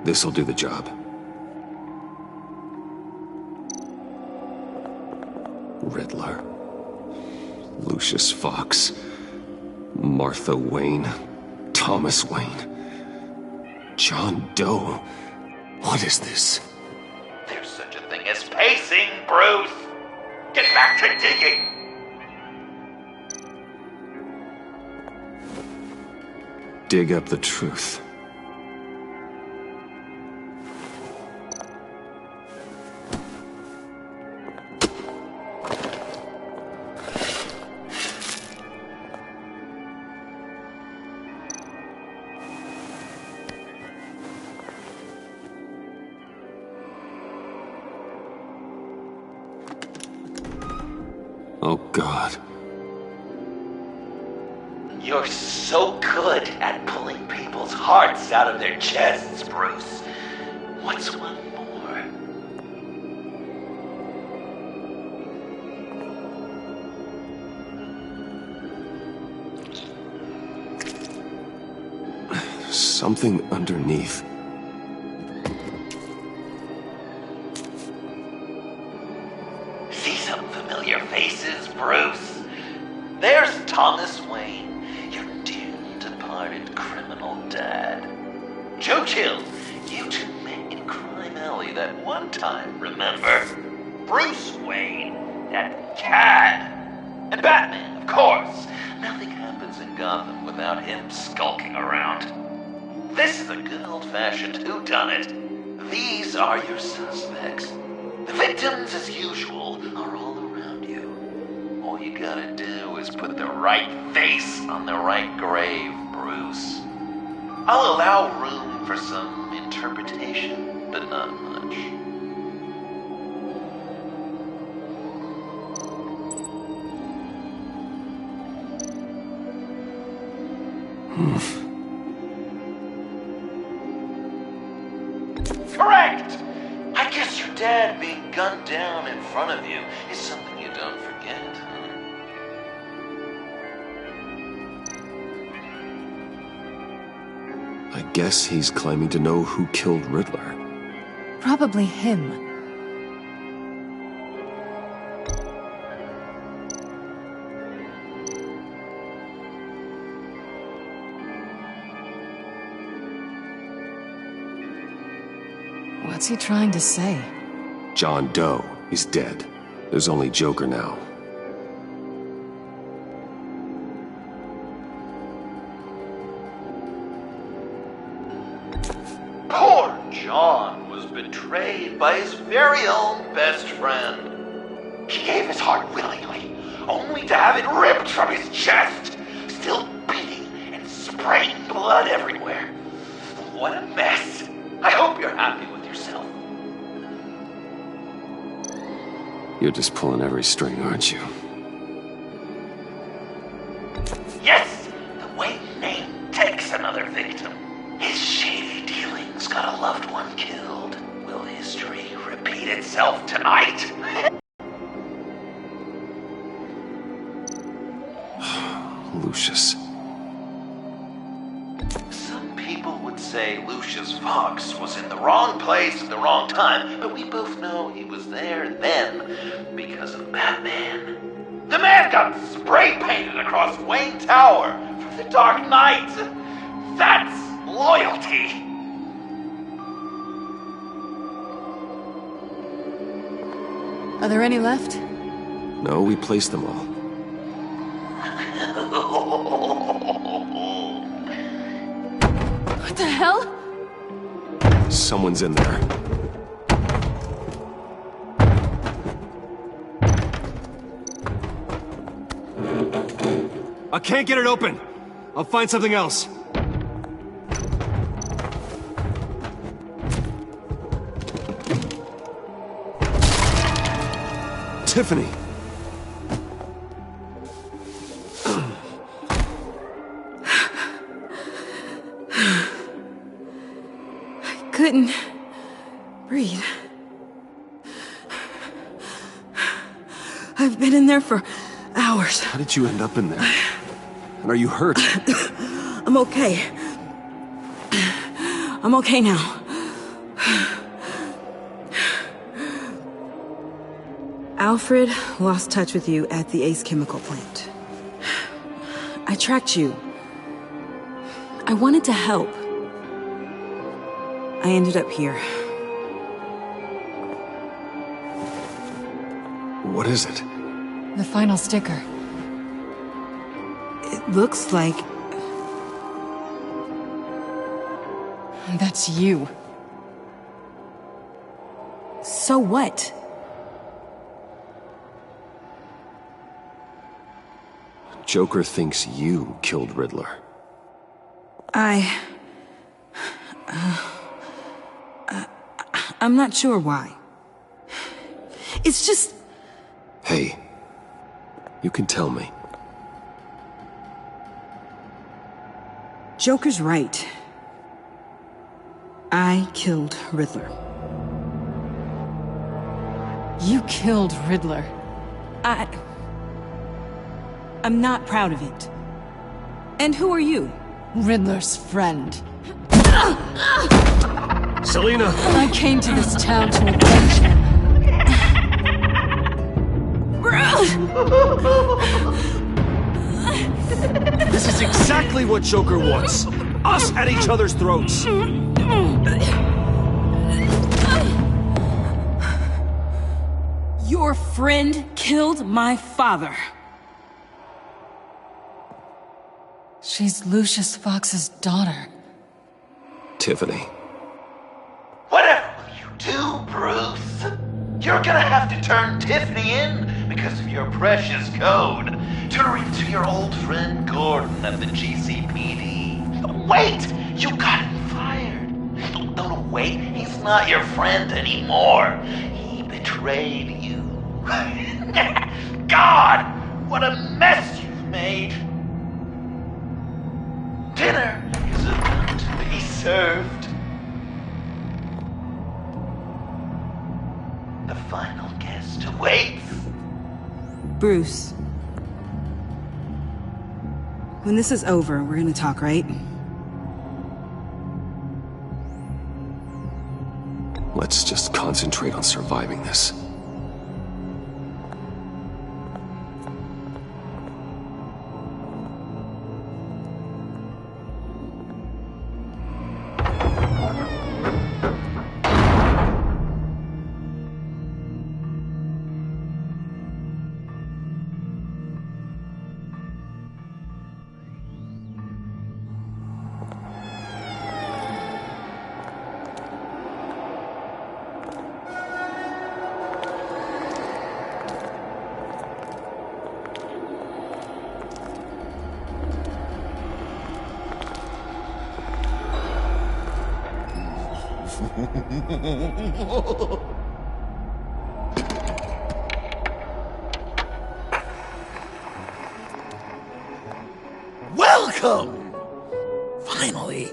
This'll do the job. Riddler. Lucius Fox. Martha Wayne. Thomas Wayne. John Doe. What is this? There's such a thing as pacing, Bruce! Get back to digging! Dig up the truth. Oh, God. You're so good at pulling people's hearts out of their chests, Bruce. What's one more? Something underneath. See some familiar faces, Bruce? There's Thomas Wayne, your dearly departed criminal dad. Joe Chill, you two met in Crime Alley that one time, remember? Bruce Wayne, that cad. And Batman, of course. Nothing happens in Gotham without him skulking around. This is a good old-fashioned whodunit. These are your suspects. The victims, as usual, are all around you. All you gotta do is put the right face on the right grave, Bruce. I'll allow room for some interpretation, but not much. Correct! I guess your dad being gunned down in front of you is something you don't forget, huh? I guess he's claiming to know who killed Riddler. Probably him. What's he trying to say? John Doe is dead. There's only Joker now. Poor John was betrayed by his very own best friend. He gave his heart willingly, only to have it ripped from his chest, still beating and spraying blood everywhere. What a mess. I hope you're happy with yourself. You're just pulling every string, aren't you? Yes, the Wayne name takes another victim. His shady dealings got a loved one killed. Will history repeat itself tonight? Lucius. Some people would say Lucius Fox was in the wrong place at the wrong time, but we both know he was there then because of Batman. The man got spray painted across Wayne Tower from the Dark Knight. That's loyalty. Are there any left? No, we placed them all. What the hell? Someone's in there. I can't get it open. I'll find something else. Tiffany. I couldn't breathe. I've been in there for hours. How did you end up in there? And are you hurt? I'm okay. I'm okay now. Alfred lost touch with you at the Ace Chemical plant. I tracked you. I wanted to help. I ended up here. What is it? The final sticker. It looks like... That's you. So what? Joker thinks you killed Riddler. I'm not sure why. It's just... Hey, you can tell me. Joker's right. I killed Riddler. You killed Riddler. I'm not proud of it. And who are you? Riddler's friend. Selina! I came to this town to avenge him. This is exactly what Joker wants. Us at each other's throats. Your friend killed my father. She's Lucius Fox's daughter. Tiffany. Whatever will you do, Bruce? You're gonna have to turn Tiffany in because of your precious code. Turn her into your old friend Gordon at the GCPD. Wait! You got him fired. No, wait. He's not your friend anymore. He betrayed you. God! What a mess you've made! Dinner is about to be served. The final guest awaits. Bruce. When this is over, we're gonna talk, right? Let's just concentrate on surviving this. Welcome! Finally.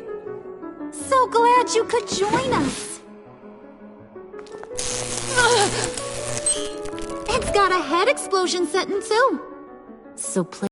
So glad you could join us. It's got a head explosion setting too. So play.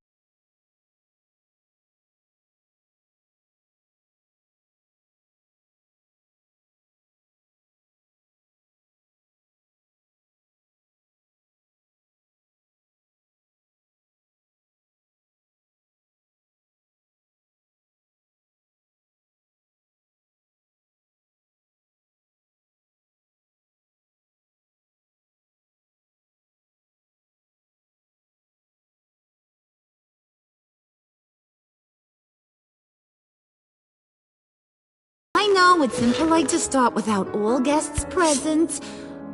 I know it's impolite to start without all guests present,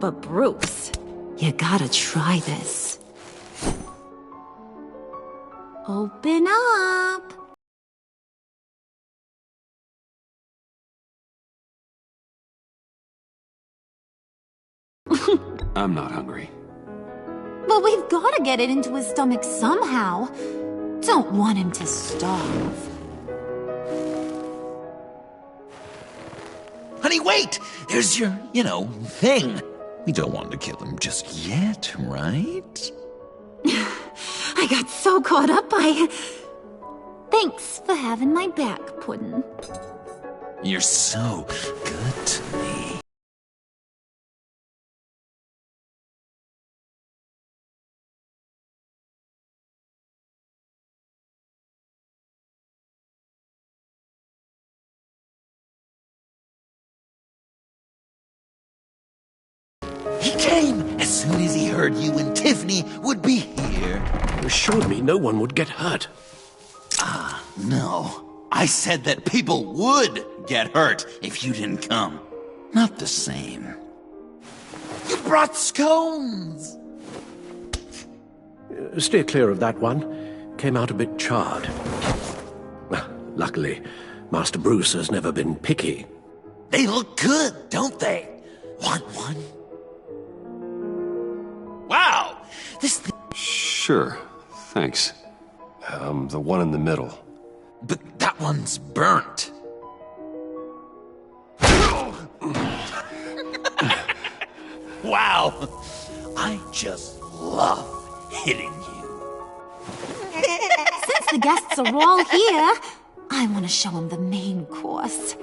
but Bruce, you gotta try this. Open up. I'm not hungry. But we've gotta get it into his stomach somehow. Don't want him to starve. Honey, wait! There's your, thing. We don't want to kill him just yet, right? I got so caught up by... Thanks for having my back, Puddin'. You're so good to me. as soon as he heard you and Tiffany would be here. You assured me no one would get hurt. No. I said that people would get hurt if you didn't come. Not the same. You brought scones! Steer clear of that one. Came out a bit charred. Luckily, Master Bruce has never been picky. They look good, don't they? Want one? Wow! This thing... Sure, thanks. The one in the middle. But that one's burnt. Wow! I just love hitting you. Since the guests are all here, I want to show them the main course.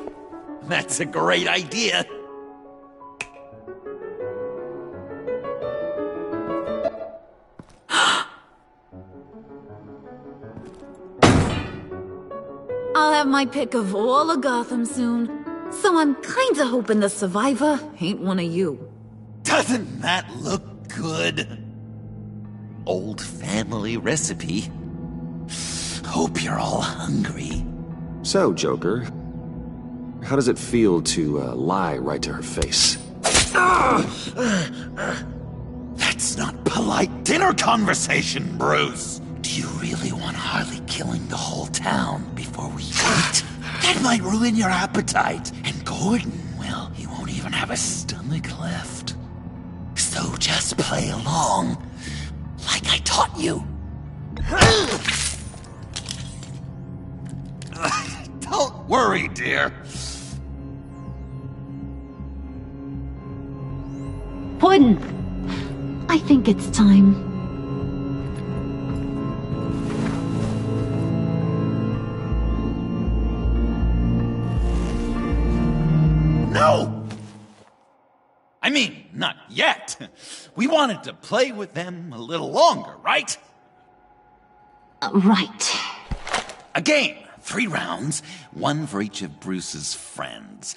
That's a great idea. I'll have my pick of all of Gotham soon, so I'm kinda hoping the survivor ain't one of you. Doesn't that look good? Old family recipe. Hope you're all hungry. So, Joker, how does it feel to lie right to her face? That's not polite dinner conversation, Bruce. Do you really want Harley killing the whole town before we eat? That might ruin your appetite. And Gordon, well, he won't even have a stomach left. So just play along, like I taught you. Don't worry, dear. Puddin', I think it's time. No! I mean, not yet. We wanted to play with them a little longer, right? Right. A game. 3 rounds, 1 for each of Bruce's friends.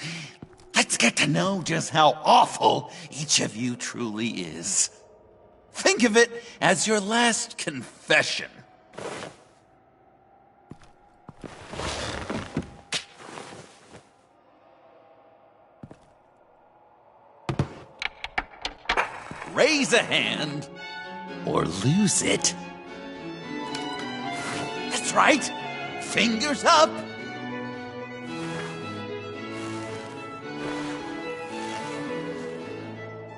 Let's get to know just how awful each of you truly is. Think of it as your last confession. Raise a hand, or lose it. That's right. Fingers up.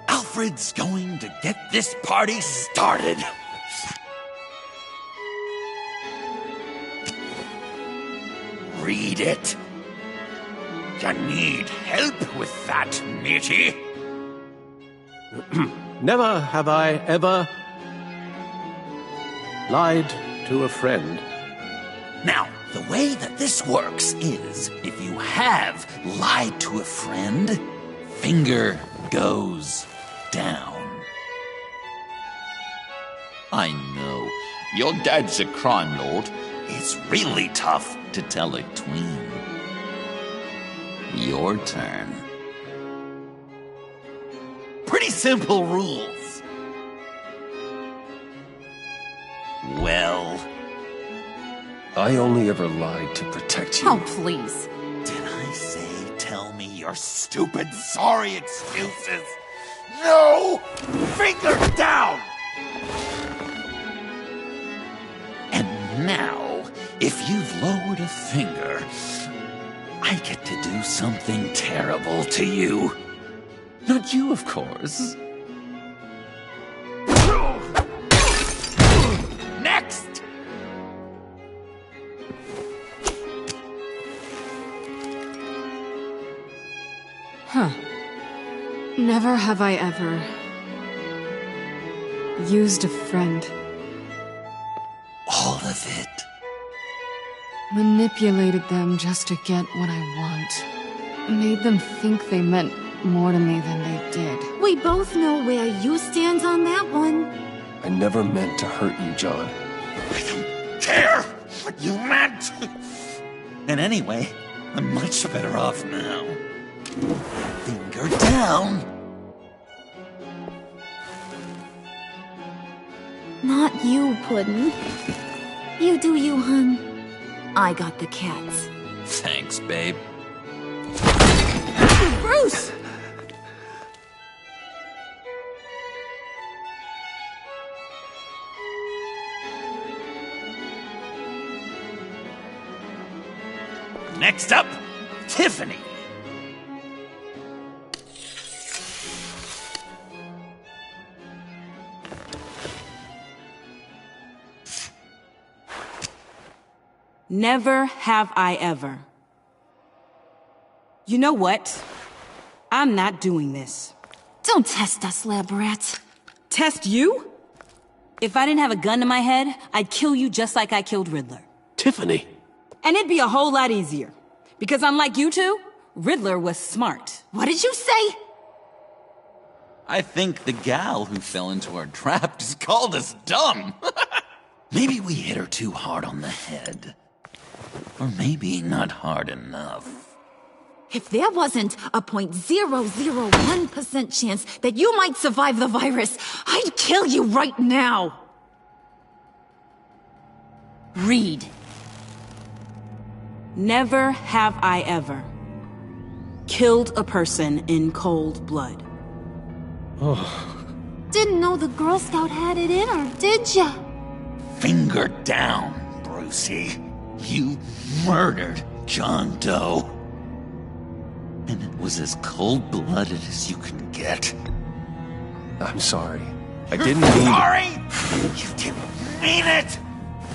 Alfred's going to get this party started. Read it. You need help with that, matey? Never have I ever lied to a friend. Now, the way that this works is, if you have lied to a friend, finger goes down. I know, your dad's a crime lord. It's really tough to tell a tween. Your turn. Pretty simple rules. Well... I only ever lied to protect you. Oh, please. Did I say tell me your stupid sorry excuses? No! Finger down! And now, if you've lowered a finger, I get to do something terrible to you. Not you, of course. Next! Huh. Never have I ever used a friend. All of it. Manipulated them just to get what I want. Made them think they meant more to me than they did. We both know where you stand on that one. I never meant to hurt you, John. I don't care what you meant. And anyway, I'm much better off now. Finger down. You, Puddin'. You do you, hun. I got the cats. Thanks, babe. Bruce! Next up, Tiffany. Never have I ever. You know what? I'm not doing this. Don't test us, lab rat. Test you? If I didn't have a gun to my head, I'd kill you just like I killed Riddler. Tiffany. And it'd be a whole lot easier. Because unlike you two, Riddler was smart. What did you say? I think the gal who fell into our trap just called us dumb. Maybe we hit her too hard on the head. Or maybe not hard enough. If there wasn't a 0.001% chance that you might survive the virus, I'd kill you right now. Read. Never have I ever killed a person in cold blood. Didn't know the Girl Scout had it in her, did ya? Finger down, Brucey. You murdered John Doe. And it was as cold-blooded as you can get. I'm sorry. I didn't mean... Sorry? You didn't mean it!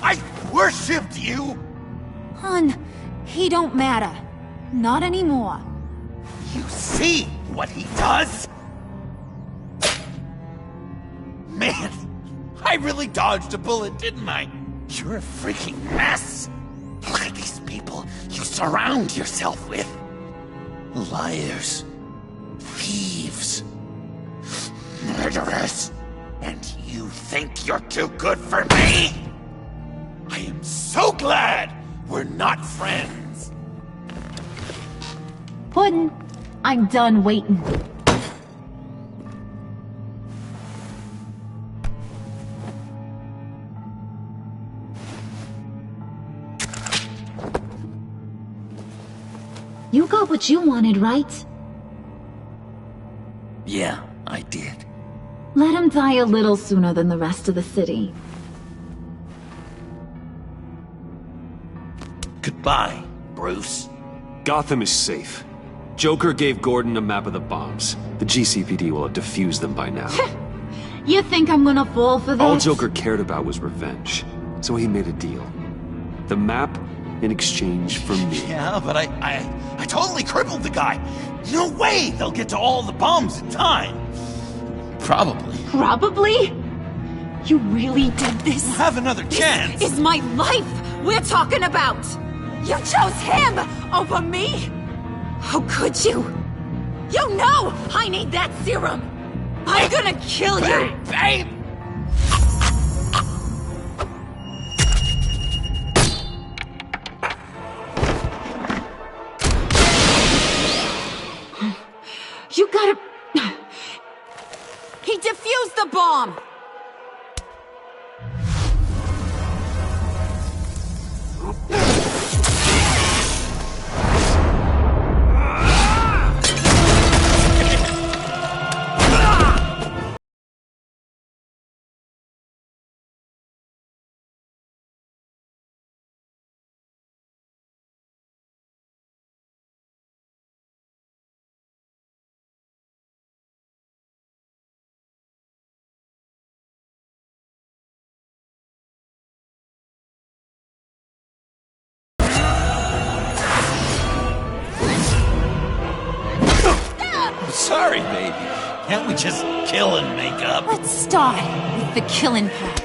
I worshipped you! Hun, he don't matter. Not anymore. You see what he does? Man, I really dodged a bullet, didn't I? You're a freaking mess. Look at these people you surround yourself with. Liars. Thieves. Murderers. And you think you're too good for me? I am so glad we're not friends. Puddin', I'm done waiting. You got what you wanted, right? Yeah, I did. Let him die a little sooner than the rest of the city. Goodbye, Bruce. Gotham is safe. Joker gave Gordon a map of the bombs. The GCPD will have defused them by now. You think I'm gonna fall for that? All Joker cared about was revenge, so he made a deal. The map in exchange for me. Yeah, but I totally crippled the guy. No way they'll get to all the bombs in time. Probably. Probably? You really did this? We'll have another chance. This is my life we're talking about. You chose him over me? How could you? You know I need that serum. I'm gonna kill you. Babe! You gotta... He defused the bomb! Sorry, baby. Can't we just kill and make up? Let's start with the killing part.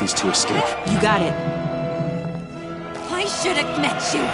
chance to escape. You got it. I should have met you.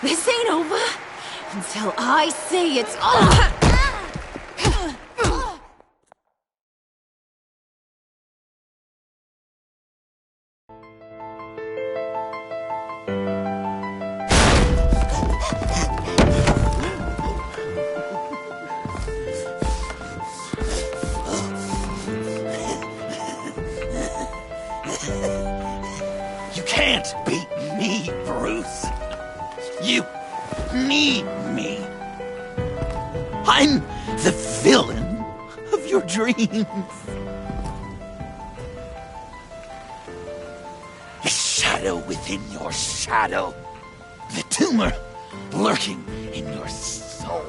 This ain't over until I say it's over. You can't beat me, Bruce. You need me. I'm the villain of your dreams. The shadow within your shadow. The tumor lurking in your soul.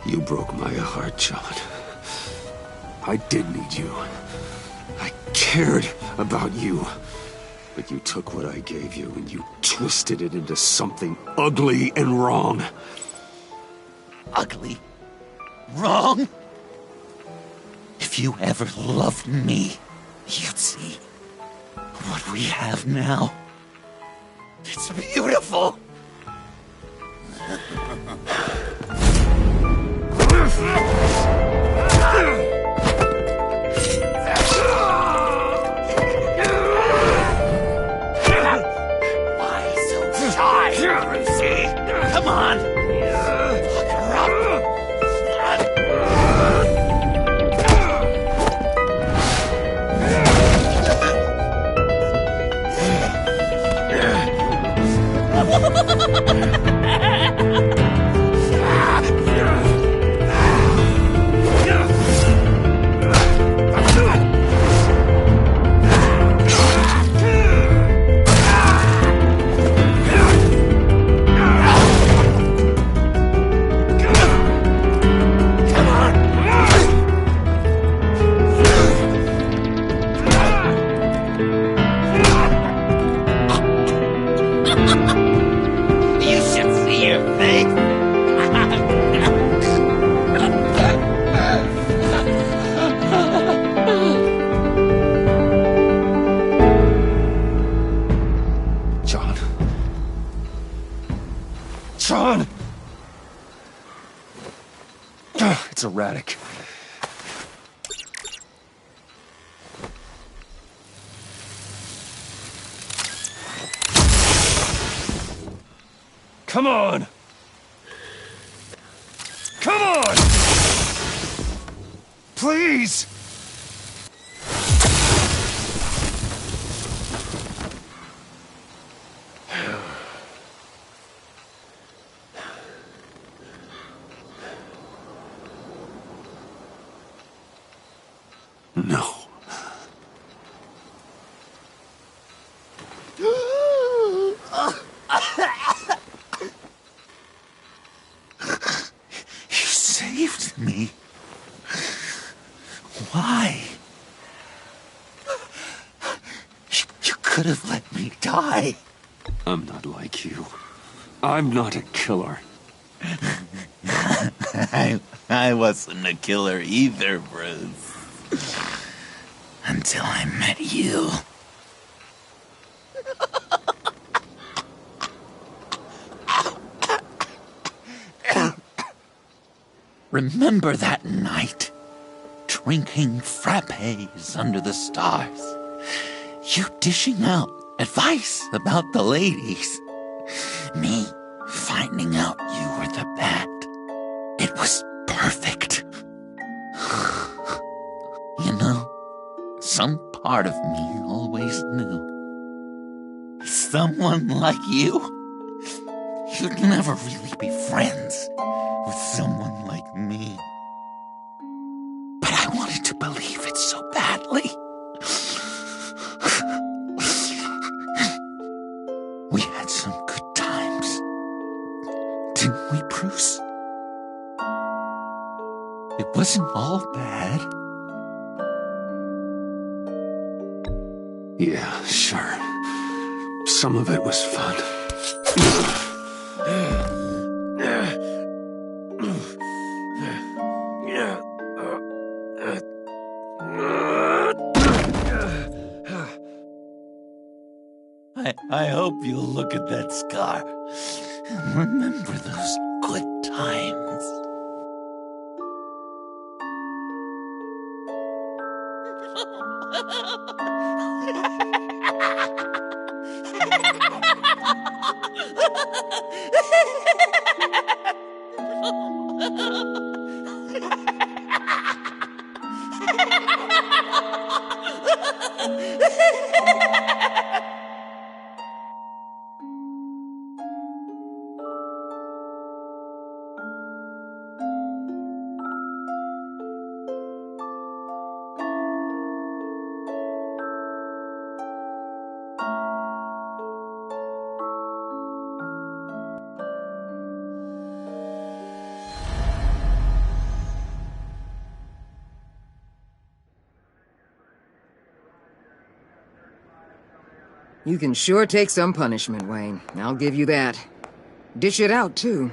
You broke my heart, John. I did need you. I cared about you. But you took what I gave you and you twisted it into something ugly and wrong. Ugly? Wrong? If you ever loved me, you'd see what we have now. It's beautiful. Come on! Lock her up! John! It's erratic. Come on! Come on! Please! could have let me die. I'm not like you. I'm not a killer. I wasn't a killer either, Bruce. Until I met you. Remember that night? Drinking frappes under the stars. You dishing out advice about the ladies. Me finding out you were the bat. It was perfect. You know, some part of me always knew. Someone like you, you'd never really be friends with someone like me. But I wanted to believe it so badly. We had some good times, didn't we, Bruce? It wasn't all bad. Yeah, sure. Some of it was fun. I hope you'll look at that scar and remember those good times. You can sure take some punishment, Wayne. I'll give you that. Dish it out, too.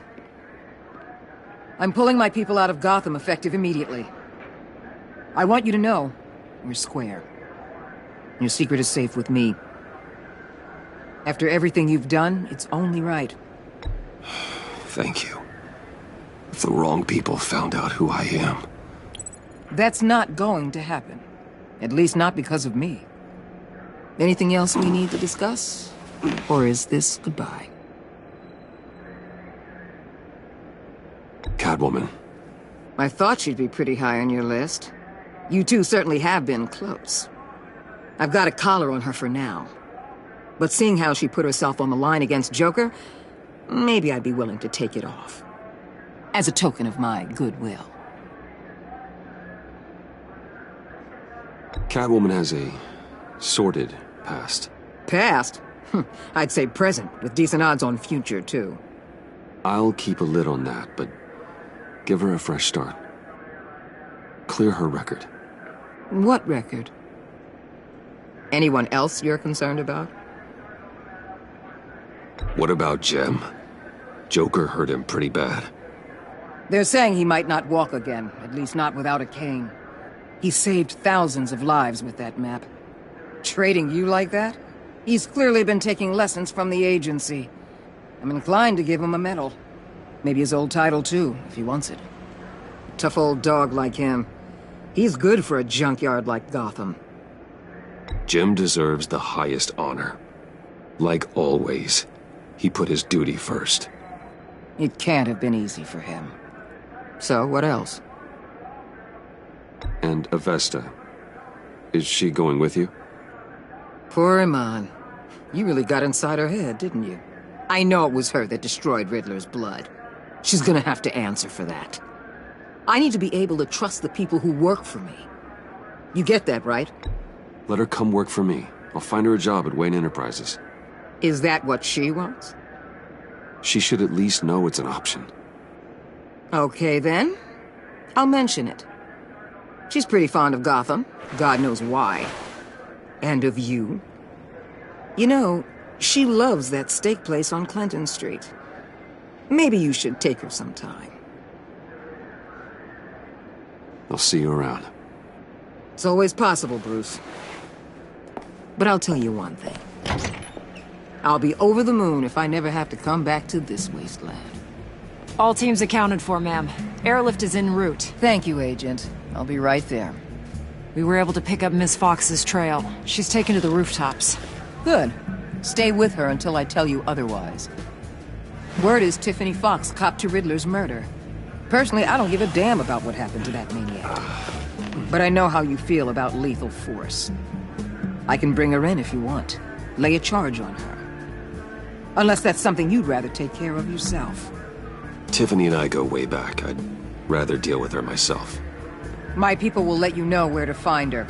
I'm pulling my people out of Gotham effective immediately. I want you to know, we're square. Your secret is safe with me. After everything you've done, it's only right. Thank you. If the wrong people found out who I am... That's not going to happen. At least not because of me. Anything else we need to discuss? Or is this goodbye? Catwoman. I thought she'd be pretty high on your list. You two certainly have been close. I've got a collar on her for now. But seeing how she put herself on the line against Joker, maybe I'd be willing to take it off. As a token of my goodwill. Catwoman has a sordid past. Past? I'd say present, with decent odds on future, too. I'll keep a lid on that, but give her a fresh start. Clear her record. What record? Anyone else you're concerned about? What about Jem? Joker hurt him pretty bad. They're saying he might not walk again, at least not without a cane. He saved thousands of lives with that map. Trading you like that? He's clearly been taking lessons from the agency. I'm inclined to give him a medal. Maybe his old title too, if he wants it. A tough old dog like him. He's good for a junkyard like Gotham. Jem deserves the highest honor. Like always, he put his duty first. It can't have been easy for him. So, what else? And Avesta. Is she going with you? Poor Iman. You really got inside her head, didn't you? I know it was her that destroyed Riddler's blood. She's gonna have to answer for that. I need to be able to trust the people who work for me. You get that, right? Let her come work for me. I'll find her a job at Wayne Enterprises. Is that what she wants? She should at least know it's an option. Okay, then. I'll mention it. She's pretty fond of Gotham. God knows why. And of you. You know, she loves that steak place on Clinton Street. Maybe you should take her sometime. I'll see you around. It's always possible, Bruce. But I'll tell you one thing. I'll be over the moon if I never have to come back to this wasteland. All teams accounted for, ma'am. Airlift is en route. Thank you, Agent. I'll be right there. We were able to pick up Miss Fox's trail. She's taken to the rooftops. Good. Stay with her until I tell you otherwise. Word is Tiffany Fox copped to Riddler's murder. Personally, I don't give a damn about what happened to that maniac. But I know how you feel about lethal force. I can bring her in if you want. Lay a charge on her. Unless that's something you'd rather take care of yourself. Tiffany and I go way back. I'd rather deal with her myself. My people will let you know where to find her.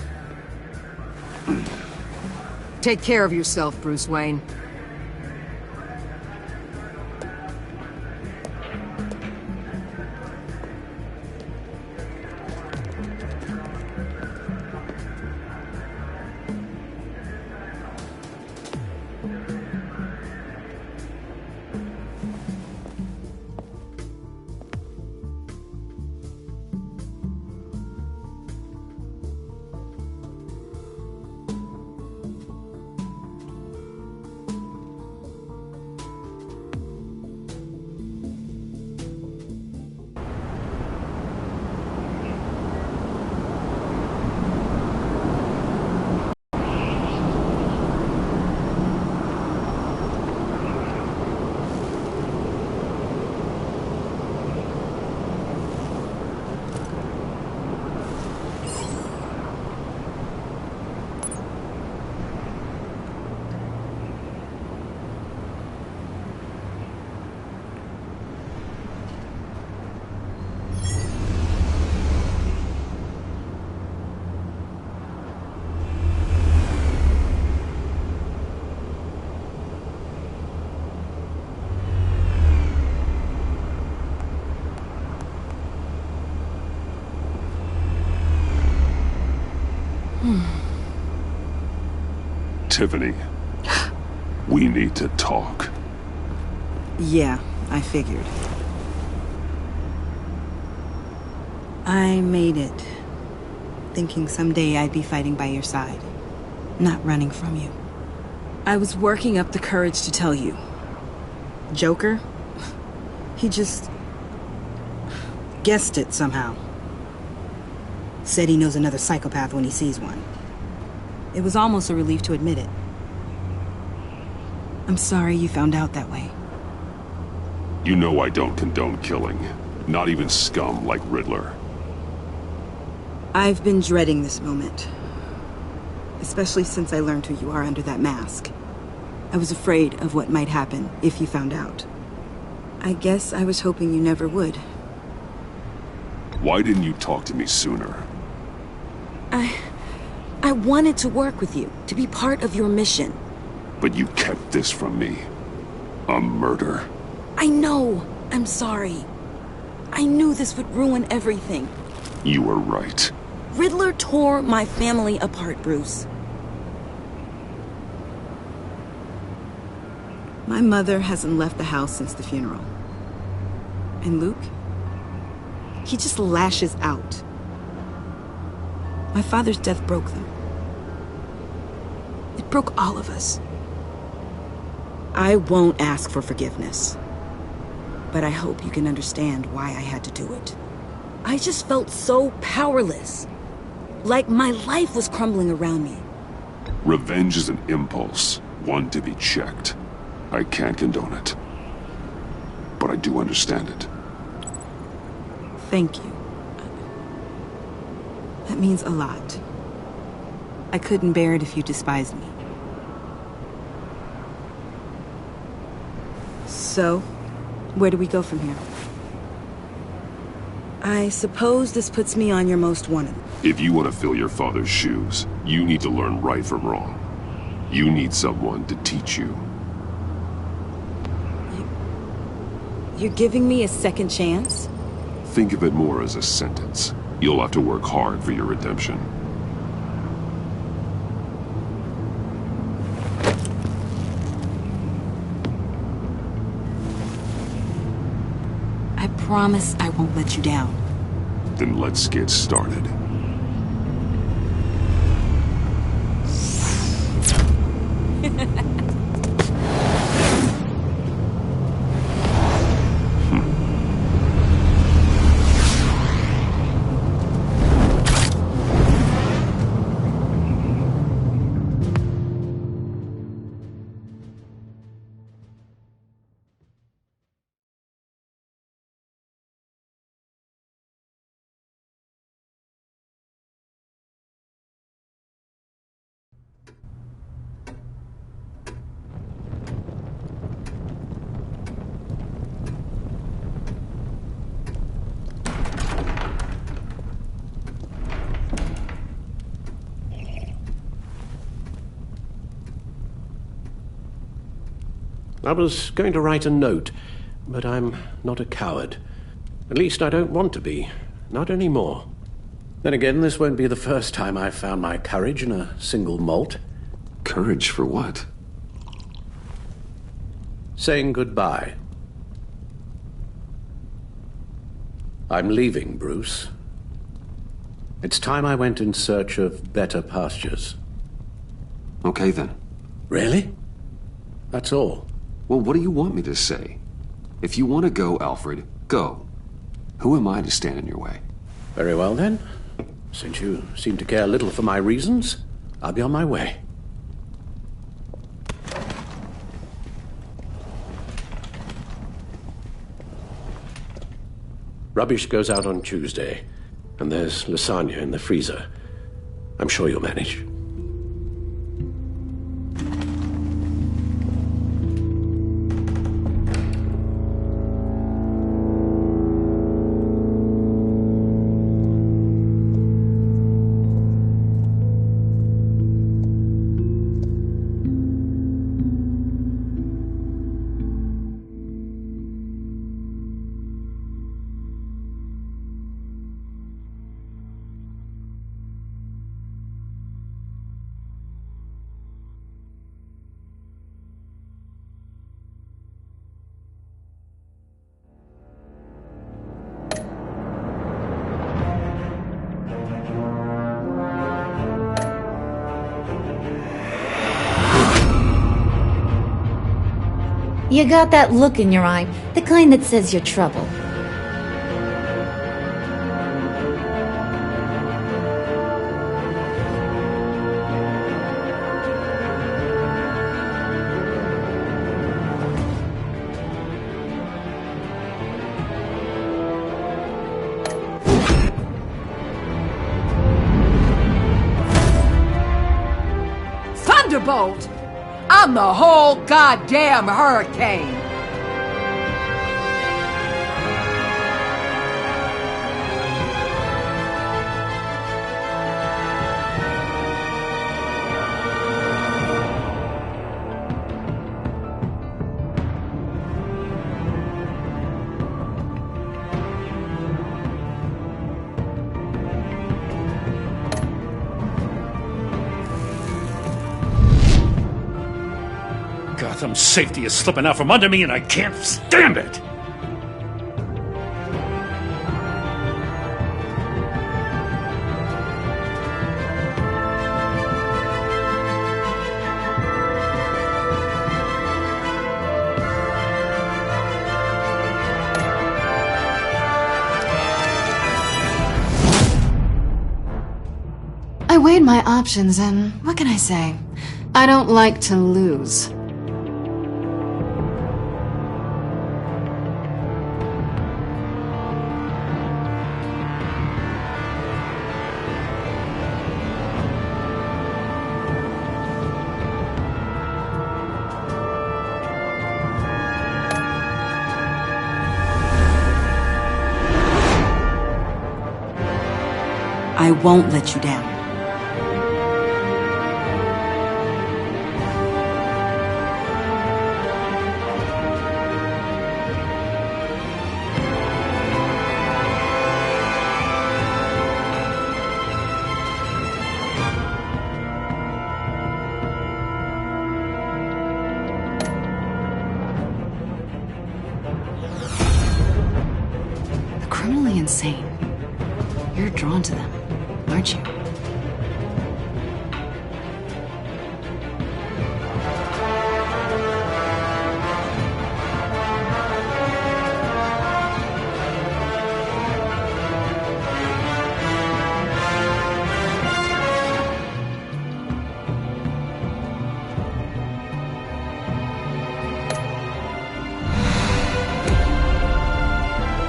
Take care of yourself, Bruce Wayne. Tiffany, we need to talk. Yeah, I figured. I made it, thinking someday I'd be fighting by your side, not running from you. I was working up the courage to tell you. Joker? He just guessed it somehow. Said he knows another psychopath when he sees one. It was almost a relief to admit it. I'm sorry you found out that way. You know I don't condone killing. Not even scum like Riddler. I've been dreading this moment. Especially since I learned who you are under that mask. I was afraid of what might happen if you found out. I guess I was hoping you never would. Why didn't you talk to me sooner? I wanted to work with you, to be part of your mission. But you kept this from me. A murder. I know. I'm sorry. I knew this would ruin everything. You were right. Riddler tore my family apart, Bruce. My mother hasn't left the house since the funeral. And Luke? He just lashes out. My father's death broke them. It broke all of us. I won't ask for forgiveness. But I hope you can understand why I had to do it. I just felt so powerless. Like my life was crumbling around me. Revenge is an impulse, one to be checked. I can't condone it. But I do understand it. Thank you. That means a lot. I couldn't bear it if you despised me. So, where do we go from here? I suppose this puts me on your most wanted. If you want to fill your father's shoes, you need to learn right from wrong. You need someone to teach you. You're giving me a second chance? Think of it more as a sentence. You'll have to work hard for your redemption. promise I won't let you down. Then let's get started. I was going to write a note, but I'm not a coward. At least I don't want to be. Not anymore. Then again, this won't be the first time I've found my courage in a single malt. Courage for what? Saying goodbye. I'm leaving, Bruce. It's time I went in search of better pastures. Okay, then. Really? That's all. Well, what do you want me to say? If you want to go, Alfred, go. Who am I to stand in your way? Very well, then. Since you seem to care little for my reasons, I'll be on my way. Rubbish goes out on Tuesday, and there's lasagna in the freezer. I'm sure you'll manage. You got that look in your eye, the kind that says you're trouble. Thunderbolt! I'm the whole goddamn hurricane! Gotham's safety is slipping out from under me, and I can't stand it! I weighed my options, and what can I say? I don't like to lose. I won't let you down. insane. You're drawn to them, aren't you?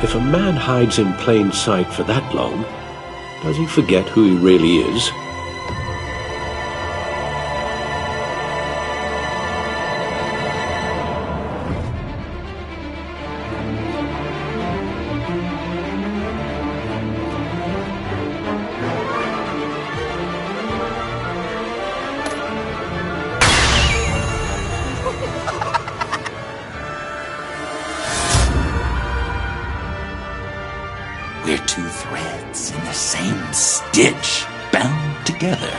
If a man hides in plain sight for that long, does he forget who he really is? We're two threads in the same stitch, bound together,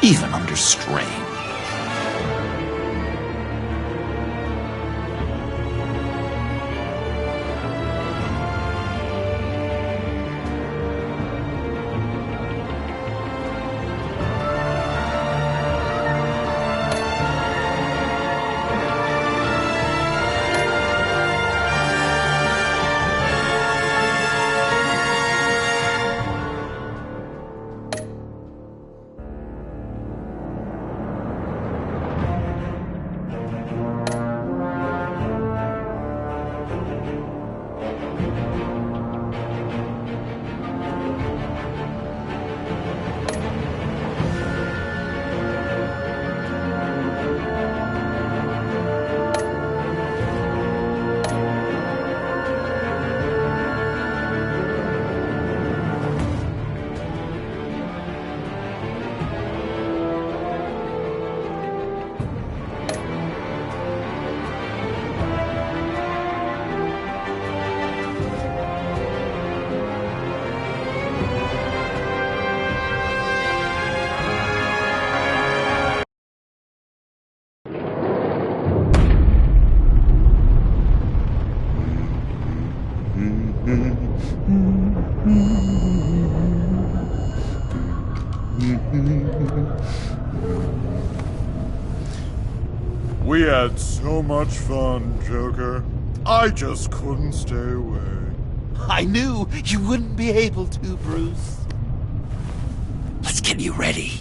even under strain. We had so much fun, Joker. I just couldn't stay away. I knew you wouldn't be able to, Bruce. Let's get you ready.